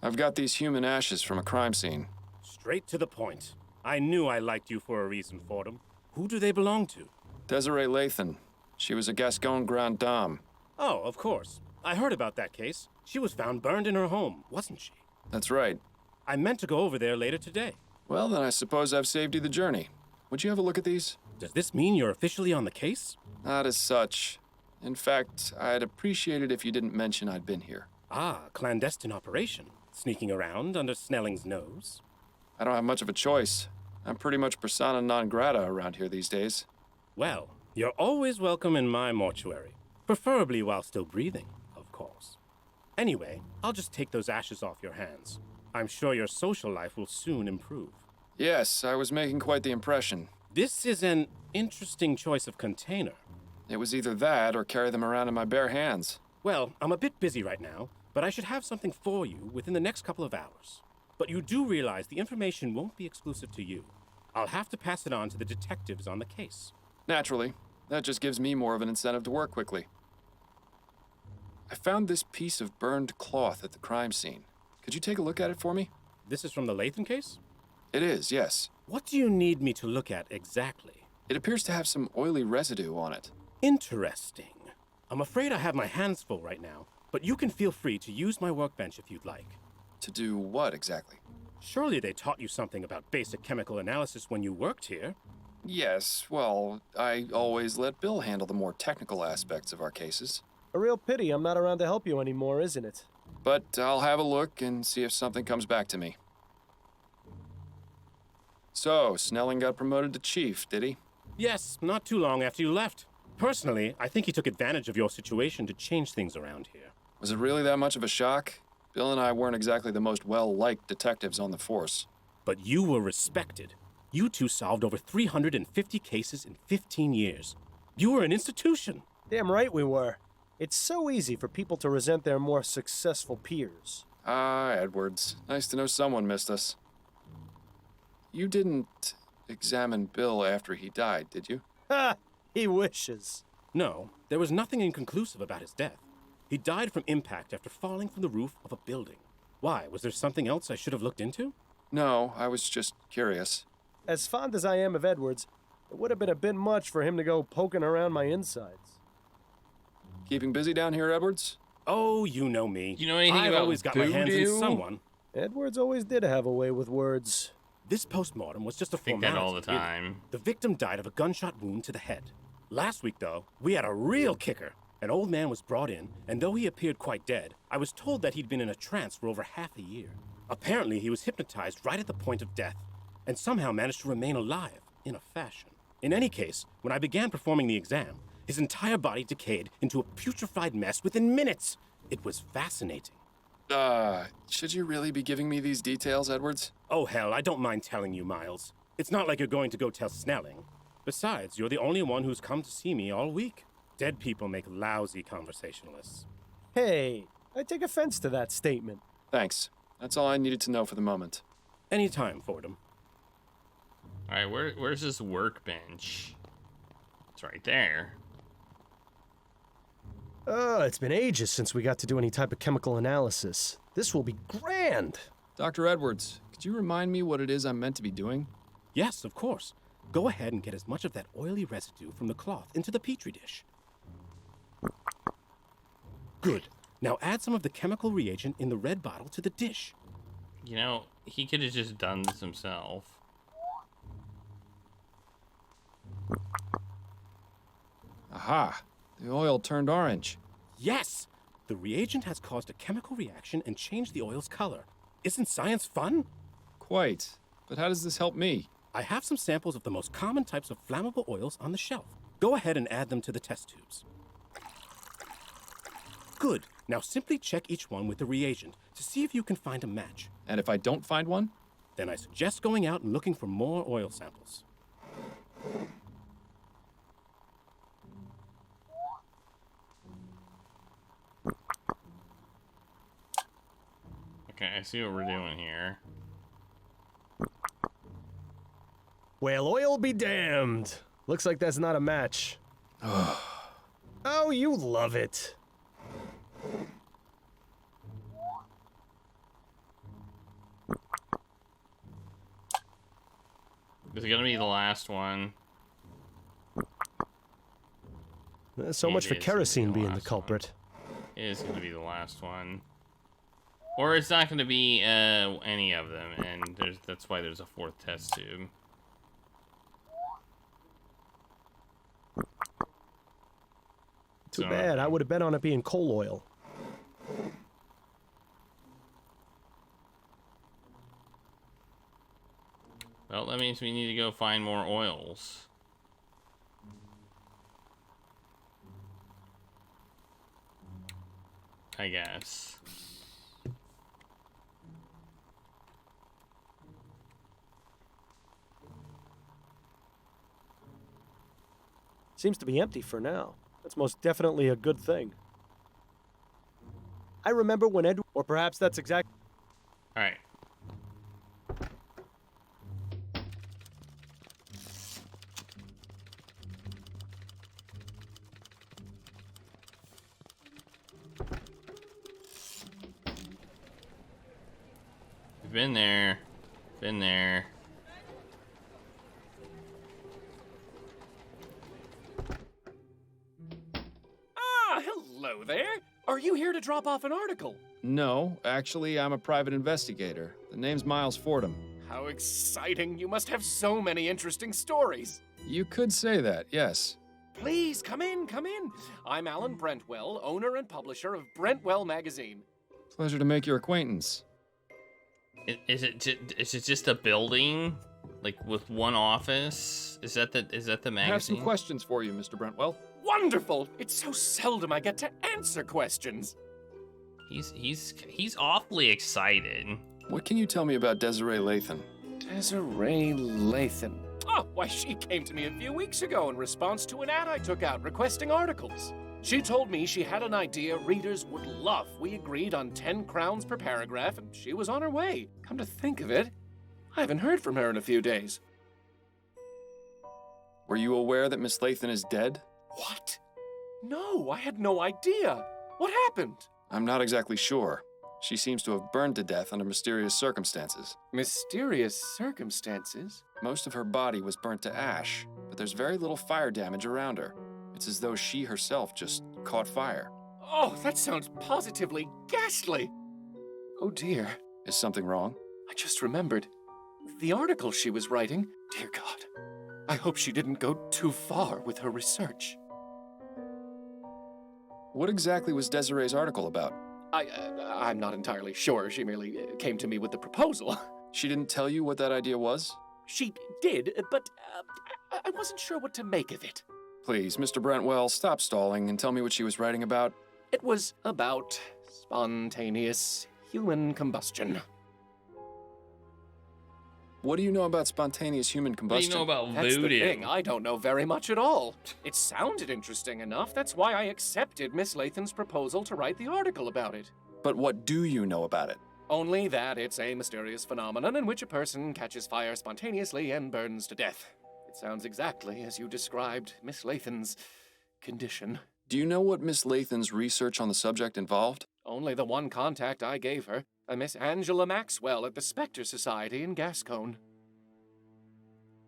I've got these human ashes from a crime scene. Straight to the point. I knew I liked you for a reason, Fordham. Who do they belong to? Desiree Lathan. She was a Gascon Grande Dame. Oh, of course. I heard about that case. She was found burned in her home, wasn't she? That's right. I meant to go over there later today. Well, then I suppose I've saved you the journey. Would you have a look at these? Does this mean you're officially on the case? Not as such. In fact, I'd appreciate it if you didn't mention I'd been here. Ah, clandestine operation. Sneaking around under Snelling's nose. I don't have much of a choice. I'm pretty much persona non grata around here these days. Well, you're always welcome in my mortuary. Preferably while still breathing, of course. Anyway, I'll just take those ashes off your hands. I'm sure your social life will soon improve. Yes, I was making quite the impression. This is an interesting choice of container. It was either that or carry them around in my bare hands. Well, I'm a bit busy right now, but I should have something for you within the next couple of hours. But you do realize the information won't be exclusive to you. I'll have to pass it on to the detectives on the case. Naturally. That just gives me more of an incentive to work quickly. I found this piece of burned cloth at the crime scene. Could you take a look at it for me? This is from the Lathan case? It is, yes. What do you need me to look at exactly? It appears to have some oily residue on it. Interesting. I'm afraid I have my hands full right now, but you can feel free to use my workbench if you'd like. To do what exactly? Surely they taught you something about basic chemical analysis when you worked here. Yes, well, I always let Bill handle the more technical aspects of our cases. A real pity I'm not around to help you anymore, isn't it? But I'll have a look and see if something comes back to me. So, Snelling got promoted to chief, did he? Yes, not too long after you left. Personally, I think he took advantage of your situation to change things around here. Was it really that much of a shock? Bill and I weren't exactly the most well-liked detectives on the force. But you were respected. You two solved over 350 cases in 15 years. You were an institution. Damn right we were. It's so easy for people to resent their more successful peers. Ah, Edwards. Nice to know someone missed us. You didn't examine Bill after he died, did you? Ha! He wishes. No, there was nothing inconclusive about his death. He died from impact after falling from the roof of a building. Why? Was there something else I should have looked into? No, I was just curious. As fond as I am of Edwards, it would have been a bit much for him to go poking around my insides. Keeping busy down here, Edwards? Oh, you know me. You know anything I've about always got my hands in voodoo? someone. Edwards always did have a way with words. This postmortem was just a Think formality. that all the really. time. The victim died of a gunshot wound to the head. Last week, though, we had a real kicker. An old man was brought in, and though he appeared quite dead, I was told that he'd been in a trance for over half a year. Apparently, he was hypnotized right at the point of death, and somehow managed to remain alive, in a fashion. In any case, when I began performing the exam, his entire body decayed into a putrefied mess within minutes. It was fascinating. Should you really be giving me these details, Edwards? Oh, hell, I don't mind telling you, Miles. It's not like you're going to go tell Snelling. Besides, you're the only one who's come to see me all week. Dead people make lousy conversationalists. Hey, I take offense to that statement. Thanks. That's all I needed to know for the moment. Anytime, Fordham. Alright, where's this workbench? It's right there. It's been ages since we got to do any type of chemical analysis. This will be grand. Dr. Edwards, could you remind me what it is I'm meant to be doing? Yes, of course. Go ahead and get as much of that oily residue from the cloth into the petri dish. Good. Now add some of the chemical reagent in the red bottle to the dish. You know, he could have just done this himself. Aha! The oil turned orange. Yes! The reagent has caused a chemical reaction and changed the oil's color. Isn't science fun? Quite. But how does this help me? I have some samples of the most common types of flammable oils on the shelf. Go ahead and add them to the test tubes. Good. Now simply check each one with the reagent to see if you can find a match. And if I don't find one? Then I suggest going out and looking for more oil samples. Okay, I see what we're doing here. Well, oil be damned. Looks like that's not a match. Oh, you love it. This is gonna be the last one. So much for It is gonna be kerosene the being the last culprit. It is gonna be the last one. Or it's not gonna be any of them, and that's why there's a fourth test tube. Too So- bad. I would have bet on it being coal oil. Well, that means we need to go find more oils. I guess. Seems to be empty for now. That's most definitely a good thing. I remember when Edward, or perhaps that's exact. All right. Been there. Been there. Ah, hello there. Are you here to drop off an article? No, actually, I'm a private investigator. The name's Miles Fordham. How exciting. You must have so many interesting stories. You could say that, yes. Please, come in, come in. I'm Alan Brentwell, owner and publisher of Brentwell Magazine. Pleasure to make your acquaintance. Is it just a building, like with one office? Is that the magazine? I have some questions for you, Mr. Brentwell. Wonderful! It's so seldom I get to answer questions. He's awfully excited. What can you tell me about Desiree Lathan? Desiree Lathan. Oh, why, she came to me a few weeks ago in response to an ad I took out requesting articles. She told me she had an idea readers would love. We agreed on 10 crowns per paragraph, and she was on her way. Come to think of it, I haven't heard from her in a few days. Were you aware that Miss Lathan is dead? What? No, I had no idea. What happened? I'm not exactly sure. She seems to have burned to death under mysterious circumstances. Mysterious circumstances? Most of her body was burnt to ash, but there's very little fire damage around her. It's as though she herself just caught fire. Oh, that sounds positively ghastly. Oh dear. Is something wrong? I just remembered. The article she was writing, dear God. I hope she didn't go too far with her research. What exactly was Desiree's article about? I'm not entirely sure. She merely came to me with the proposal. She didn't tell you what that idea was? She did, but I wasn't sure what to make of it. Please, Mr. Brentwell, stop stalling and tell me what she was writing about. It was about spontaneous human combustion. What do you know about spontaneous human combustion? What do you know about That's voodoo? the thing. I don't know very much at all. It sounded interesting enough. That's why I accepted Miss Lathan's proposal to write the article about it. But what do you know about it? Only that it's a mysterious phenomenon in which a person catches fire spontaneously and burns to death. It sounds exactly as you described Miss Lathan's condition. Do you know what Miss Lathan's research on the subject involved? Only the one contact I gave her, a Miss Angela Maxwell at the Spectre Society in Gascon.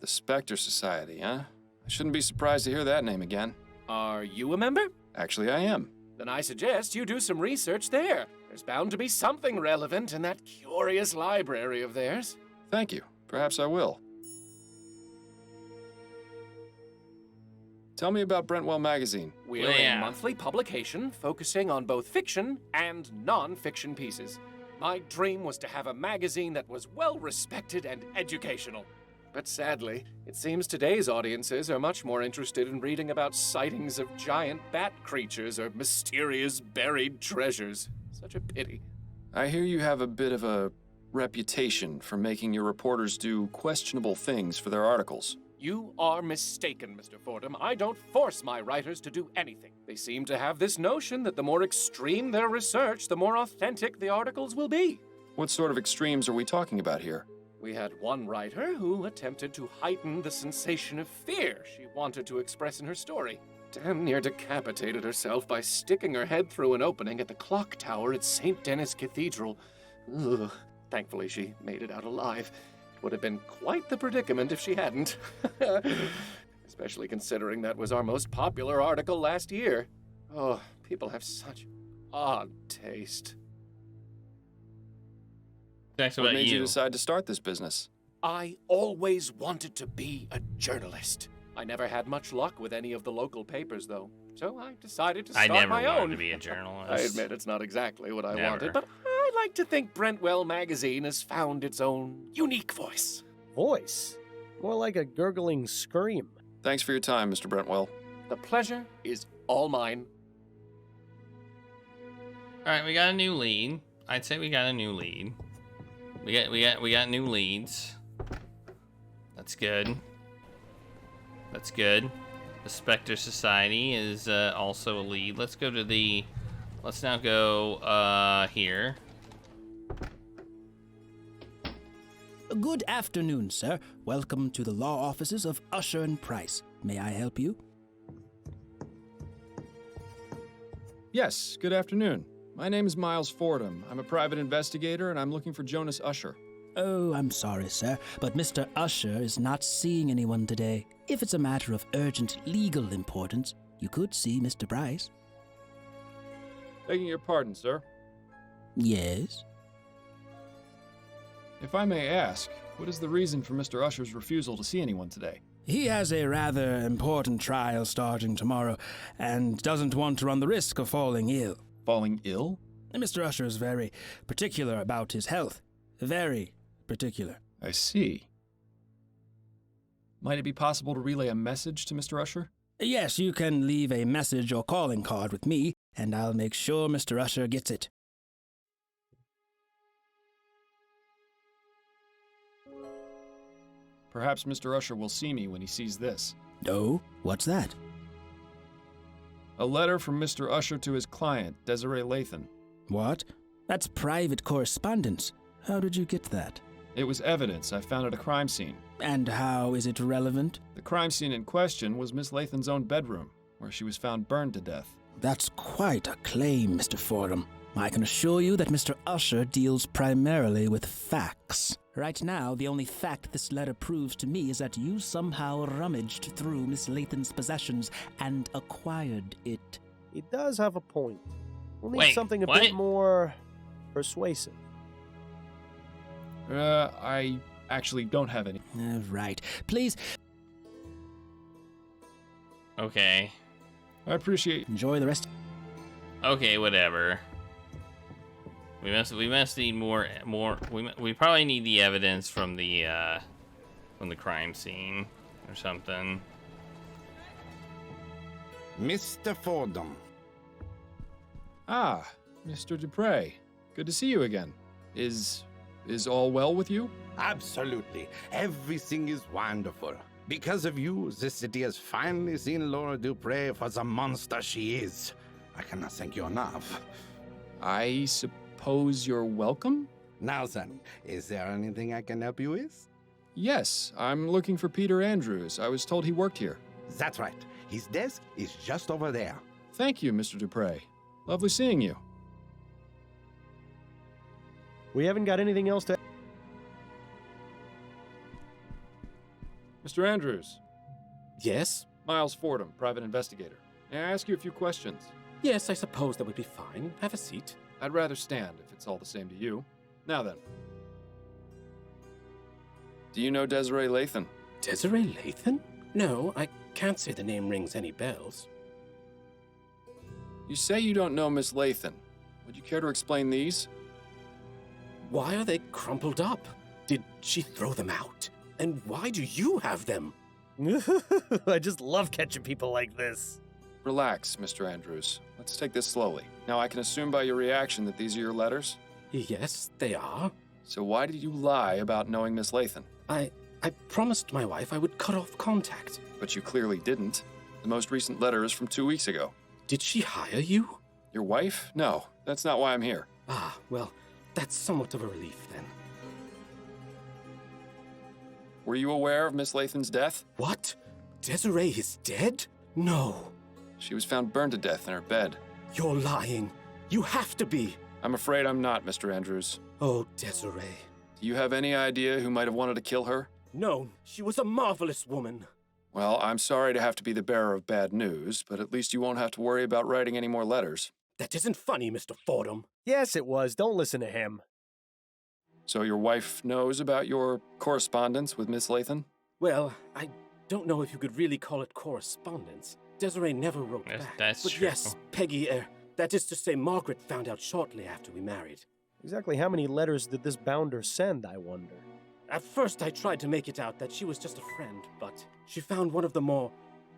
The Spectre Society, huh? I shouldn't be surprised to hear that name again. Are you a member? Actually, I am. Then I suggest you do some research there. There's bound to be something relevant in that curious library of theirs. Thank you. Perhaps I will. Tell me about Brentwell Magazine. We're a monthly publication focusing on both fiction and non-fiction pieces. My dream was to have a magazine that was well-respected and educational. But sadly, it seems today's audiences are much more interested in reading about sightings of giant bat creatures or mysterious buried treasures. Such a pity. I hear you have a bit of a reputation for making your reporters do questionable things for their articles. You are mistaken, Mr. Fordham. I don't force my writers to do anything. They seem to have this notion that the more extreme their research, the more authentic the articles will be. What sort of extremes are we talking about here? We had one writer who attempted to heighten the sensation of fear she wanted to express in her story. Damn near decapitated herself by sticking her head through an opening at the clock tower at St. Denis Cathedral. Ugh. Thankfully, she made it out alive. It would have been quite the predicament if she hadn't. Especially considering that was our most popular article last year. Oh, people have such odd taste. Thanks What about made you decide to start this business? I always wanted to be a journalist. I never had much luck with any of the local papers, though. So I decided to start my own. I never wanted to be a journalist. I admit it's not exactly what I Never. wanted, but I like to think Brentwell Magazine has found its own unique voice. Voice? More like a gurgling scream. Thanks for your time, Mr. Brentwell. The pleasure is all mine. All right, we got a new lead. I'd say we got a new lead. We got new leads. That's good. That's good. The Spectre Society is also a lead. Let's go to the. Let's now go here. Good afternoon, sir. Welcome to the law offices of Usher and Price. May I help you? Yes, good afternoon. My name is Miles Fordham. I'm a private investigator, and I'm looking for Jonas Usher. Oh, I'm sorry, sir, but Mr. Usher is not seeing anyone today. If it's a matter of urgent legal importance, you could see Mr. Bryce. Begging your pardon, sir. Yes? If I may ask, what is the reason for Mr. Usher's refusal to see anyone today? He has a rather important trial starting tomorrow, and doesn't want to run the risk of falling ill. Falling ill? Mr. Usher is very particular about his health. Very particular. I see. Might it be possible to relay a message to Mr. Usher? Yes, you can leave a message or calling card with me, and I'll make sure Mr. Usher gets it. Perhaps Mr. Usher will see me when he sees this. Oh, what's that? A letter from Mr. Usher to his client, Desiree Lathan. What? That's private correspondence. How did you get that? It was evidence I found at a crime scene. And how is it relevant? The crime scene in question was Miss Lathan's own bedroom, where she was found burned to death. That's quite a claim, Mr. Fordham. I can assure you that Mr. Usher deals primarily with facts. Right now, the only fact this letter proves to me is that you somehow rummaged through Miss Lathan's possessions and acquired it. He does have a point. We'll need Wait, something a what? bit more persuasive. I actually don't have any. Right. Please. Okay. I appreciate. Enjoy the rest. Okay, whatever. We must need more. We probably need the evidence from the crime scene or something. Mr. Fordham. Ah, Mr. Dupre. Good to see you again. Is all well with you? Absolutely. Everything is wonderful. Because of you, this city has finally seen Laura Dupre for the monster she is. I cannot thank you enough. I suppose you're welcome? Now then, is there anything I can help you with? Yes, I'm looking for Peter Andrews. I was told he worked here. That's right. His desk is just over there. Thank you, Mr. Dupre. Lovely seeing you. We haven't got anything else to... Mr. Andrews. Yes? Miles Fordham, private investigator. May I ask you a few questions? Yes, I suppose that would be fine. Have a seat. I'd rather stand, if it's all the same to you. Now then. Do you know Desiree Lathan? Desiree Lathan? No, I can't say the name rings any bells. You say you don't know Miss Lathan. Would you care to explain these? Why are they crumpled up? Did she throw them out? And why do you have them? I just love catching people like this. Relax, Mr. Andrews. Let's take this slowly. Now, I can assume by your reaction that these are your letters? Yes, they are. So why did you lie about knowing Miss Lathan? I promised my wife I would cut off contact. But you clearly didn't. The most recent letter is from 2 weeks ago. Did she hire you? Your wife? No, that's not why I'm here. Ah, well, that's somewhat of a relief then. Were you aware of Miss Lathan's death? What? Desiree is dead? No. She was found burned to death in her bed. You're lying. You have to be. I'm afraid I'm not, Mr. Andrews. Oh, Desiree. Do you have any idea who might have wanted to kill her? No, she was a marvelous woman. Well, I'm sorry to have to be the bearer of bad news, but at least you won't have to worry about writing any more letters. That isn't funny, Mr. Fordham. Yes, it was. Don't listen to him. So your wife knows about your correspondence with Miss Lathan? Well, I don't know if you could really call it correspondence. Desiree never wrote back. That's but true. Yes, Peggy, that is to say, Margaret found out shortly after we married. Exactly how many letters did this bounder send, I wonder? At first, I tried to make it out that she was just a friend, but she found one of the more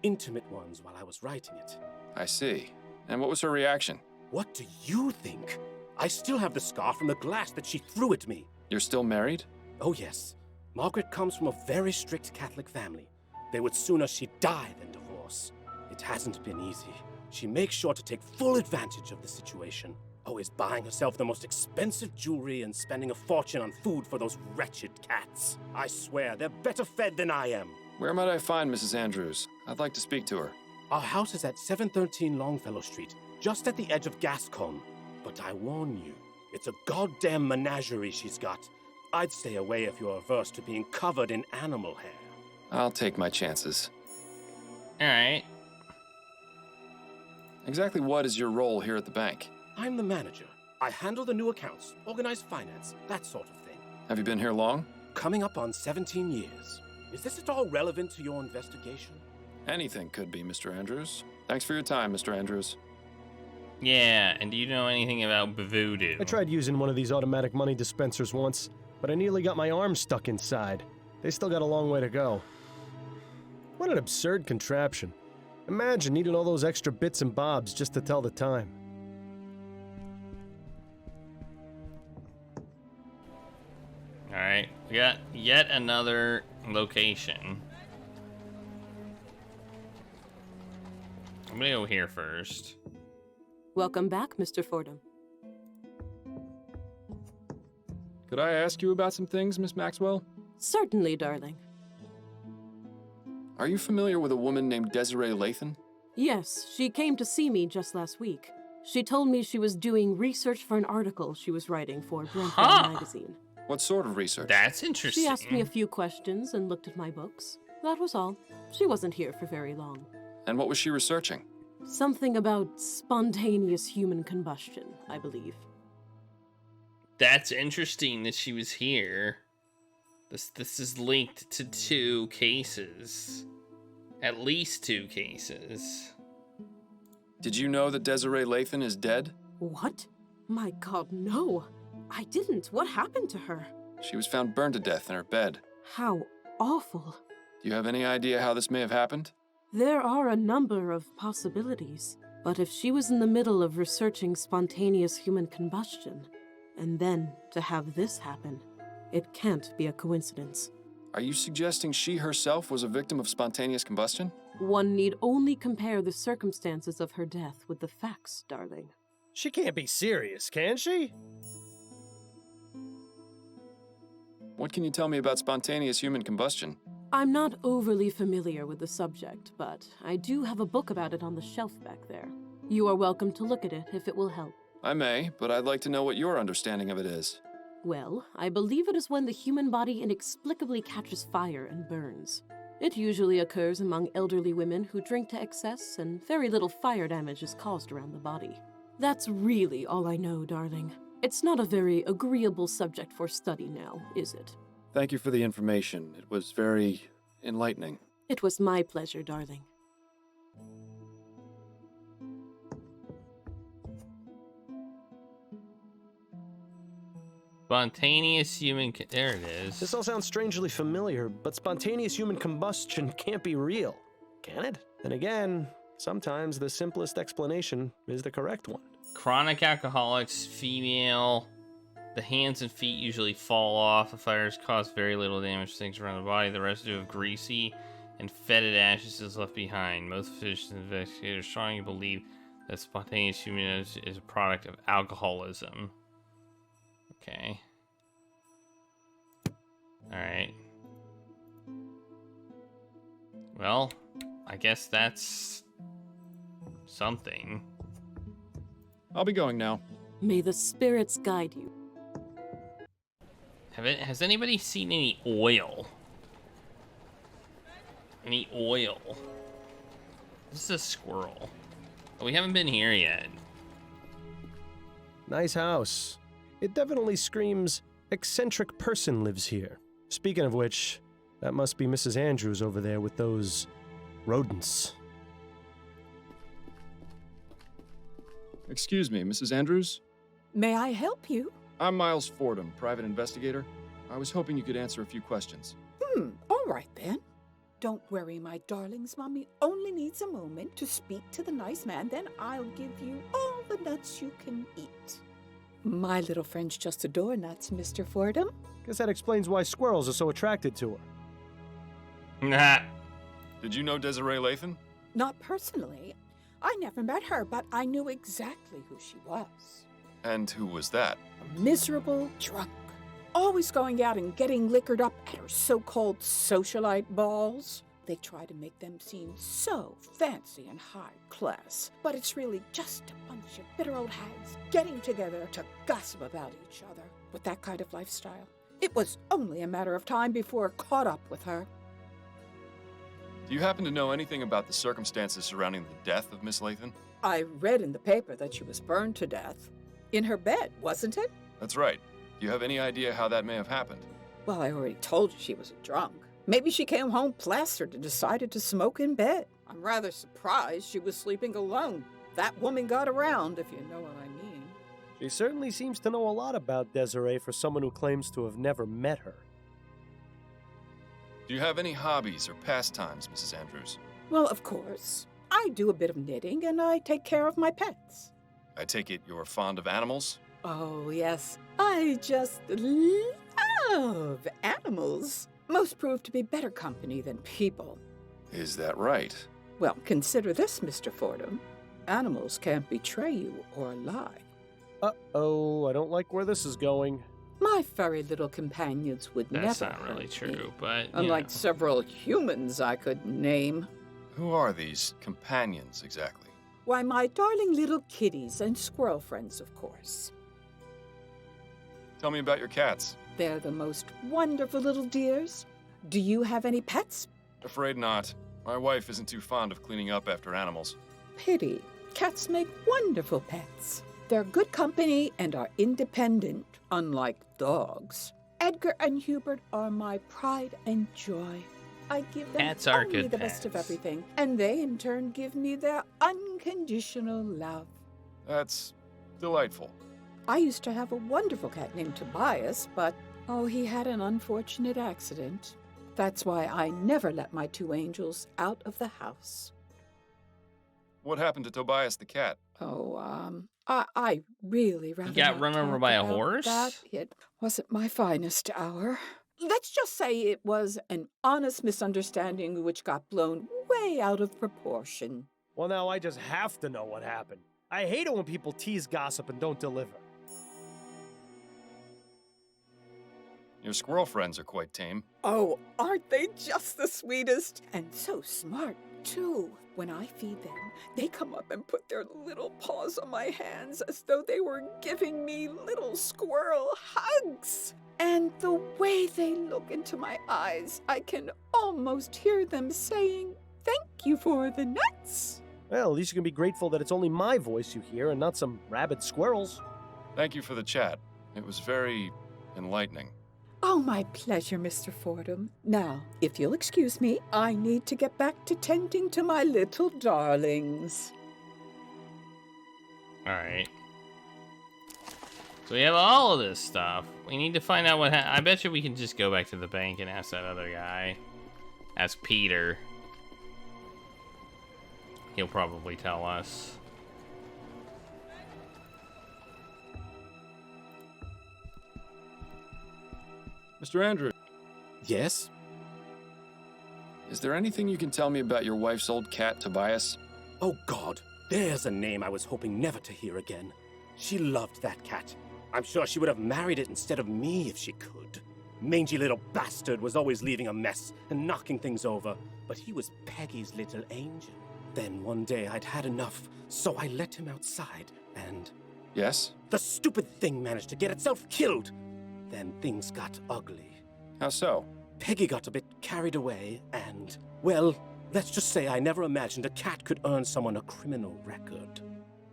intimate ones while I was writing it. I see. And what was her reaction? What do you think? I still have the scar from the glass that she threw at me. You're still married? Oh, yes. Margaret comes from a very strict Catholic family. They would sooner she die than divorce. It hasn't been easy. She makes sure to take full advantage of the situation, always buying herself the most expensive jewelry and spending a fortune on food for those wretched cats. I swear, they're better fed than I am. Where might I find Mrs. Andrews? I'd like to speak to her. Our house is at 713 Longfellow Street, just at the edge of Gascon. But I warn you, it's a goddamn menagerie she's got. I'd stay away if you're averse to being covered in animal hair. I'll take my chances. Alright. Exactly what is your role here at the bank? I'm the manager. I handle the new accounts, organize finance, that sort of thing. Have you been here long? Coming up on 17 years. Is this at all relevant to your investigation? Anything could be, Mr. Andrews. Thanks for your time, Mr. Andrews. Yeah, and do you know anything about voodoo? I tried using one of these automatic money dispensers once, but I nearly got my arm stuck inside. They still got a long way to go. What an absurd contraption. Imagine needing all those extra bits and bobs just to tell the time. Alright, we got yet another location. I'm gonna go here first. Welcome back, Mr. Fordham. Could I ask you about some things, Miss Maxwell? Certainly, darling. Are you familiar with a woman named Desiree Lathan? Yes, she came to see me just last week. She told me she was doing research for an article she was writing for Brentford magazine. What sort of research? That's interesting. She asked me a few questions and looked at my books. That was all. She wasn't here for very long. And what was she researching? Something about spontaneous human combustion, I believe. That's interesting that she was here. This is linked to 2 cases. At least 2 cases. Did you know that Desiree Lathan is dead? What? My God, no. I didn't. What happened to her? She was found burned to death in her bed. How awful. Do you have any idea how this may have happened? There are a number of possibilities, but if she was in the middle of researching spontaneous human combustion, and then to have this happen, it can't be a coincidence. Are you suggesting she herself was a victim of spontaneous combustion? One need only compare the circumstances of her death with the facts, darling. She can't be serious, can she? What can you tell me about spontaneous human combustion? I'm not overly familiar with the subject, but I do have a book about it on the shelf back there. You are welcome to look at it if it will help. I may, but I'd like to know what your understanding of it is. Well, I believe it is when the human body inexplicably catches fire and burns. It usually occurs among elderly women who drink to excess, and very little fire damage is caused around the body. That's really all I know, darling. It's not a very agreeable subject for study now, is it? Thank you for the information. It was very enlightening. It was my pleasure, darling. Spontaneous human... There it is. This all sounds strangely familiar, but spontaneous human combustion can't be real, can it? And again, sometimes the simplest explanation is the correct one. Chronic alcoholics, female. The hands and feet usually fall off. The fires cause very little damage to things around the body. The residue of greasy and fetid ashes is left behind. Most physicians and investigators strongly believe that spontaneous human is a product of alcoholism. Okay. Alright. Well, I guess that's something. I'll be going now. May the spirits guide you. Has anybody seen any oil? Any oil? This is a squirrel. Oh, we haven't been here yet. Nice house. It definitely screams, eccentric person lives here. Speaking of which, that must be Mrs. Andrews over there with those rodents. Excuse me, Mrs. Andrews? May I help you? I'm Miles Fordham, private investigator. I was hoping you could answer a few questions. All right then. Don't worry, my darlings. Mommy only needs a moment to speak to the nice man, then I'll give you all the nuts you can eat. My little friends just adore nuts, Mr. Fordham. Guess that explains why squirrels are so attracted to her. Nah. Did you know Desiree Lathan? Not personally. I never met her, but I knew exactly who she was. And who was that? A miserable drunk. Always going out and getting liquored up at her so-called socialite balls. They try to make them seem so fancy and high class, but it's really just a bunch of bitter old hags getting together to gossip about each other. With that kind of lifestyle, It was only a matter of time before it caught up with her. Do you happen to know anything about the circumstances surrounding the death of Miss Lathan? I read in the paper that she was burned to death. In her bed, wasn't it? That's right. Do you have any idea how that may have happened? Well, I already told you she was a drunk. Maybe she came home plastered and decided to smoke in bed. I'm rather surprised she was sleeping alone. That woman got around, if you know what I mean. She certainly seems to know a lot about Desiree for someone who claims to have never met her. Do you have any hobbies or pastimes, Mrs. Andrews? Well, of course. I do a bit of knitting and I take care of my pets. I take it you're fond of animals? Oh, yes. I just love animals. Most prove to be better company than people. Is that right? Well, consider this, Mr. Fordham. Animals can't betray you or lie. Uh-oh, I don't like where this is going. My furry little companions would never That's not really hurt true, me, but unlike several humans I could name. Who are these companions exactly? Why, my darling little kitties and squirrel friends, of course. Tell me about your cats. They're the most wonderful little dears. Do you have any pets? Afraid not. My wife isn't too fond of cleaning up after animals. Pity. Cats make wonderful pets. They're good company and are independent, unlike dogs. Edgar and Hubert are my pride and joy. I give them Cats are only good the best of pets. everything, and they in turn give me their unconditional love. That's delightful. I used to have a wonderful cat named Tobias, but, oh, he had an unfortunate accident. That's why I never let my two angels out of the house. What happened to Tobias the cat? Oh, I really rather He got not run over talk by a about horse? that. It wasn't my finest hour. Let's just say it was an honest misunderstanding which got blown way out of proportion. Well, now I just have to know what happened. I hate it when people tease gossip and don't deliver. Your squirrel friends are quite tame. Oh, aren't they just the sweetest? And so smart, too. When I feed them, they come up and put their little paws on my hands as though they were giving me little squirrel hugs. And the way they look into my eyes, I can almost hear them saying, "Thank you for the nuts." Well, at least you can be grateful that it's only my voice you hear and not some rabid squirrels. Thank you for the chat. It was very enlightening. Oh, my pleasure, Mr. Fordham. Now, if you'll excuse me, I need to get back to tending to my little darlings. Alright. So we have all of this stuff. We need to find out what I bet you we can just go back to the bank and ask that other guy. Ask Peter. He'll probably tell us. Mr. Andrews. Yes? Is there anything you can tell me about your wife's old cat, Tobias? Oh, God. There's a name I was hoping never to hear again. She loved that cat. I'm sure she would have married it instead of me if she could. Mangy little bastard was always leaving a mess and knocking things over, but he was Peggy's little angel. Then one day I'd had enough, so I let him outside, and... Yes? The stupid thing managed to get itself killed. Then things got ugly. How so? Peggy got a bit carried away, and, well, let's just say I never imagined a cat could earn someone a criminal record.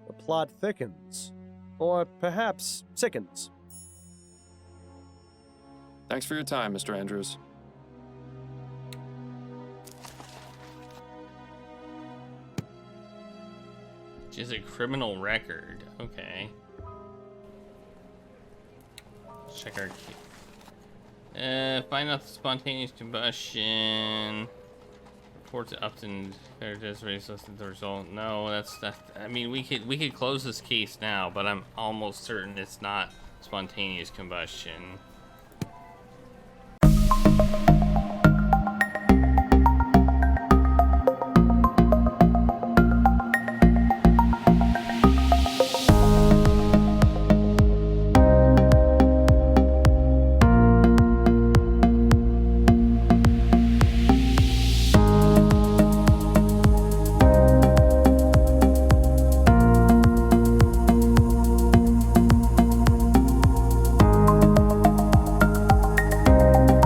The plot thickens. Or perhaps sickens. Thanks for your time, Mr. Andrews. Just a criminal record. Okay. Let's check our key. Find out the spontaneous combustion. Report to Upton. Just listed the result. No, that's. I mean, we could close this case now, but I'm almost certain it's not spontaneous combustion.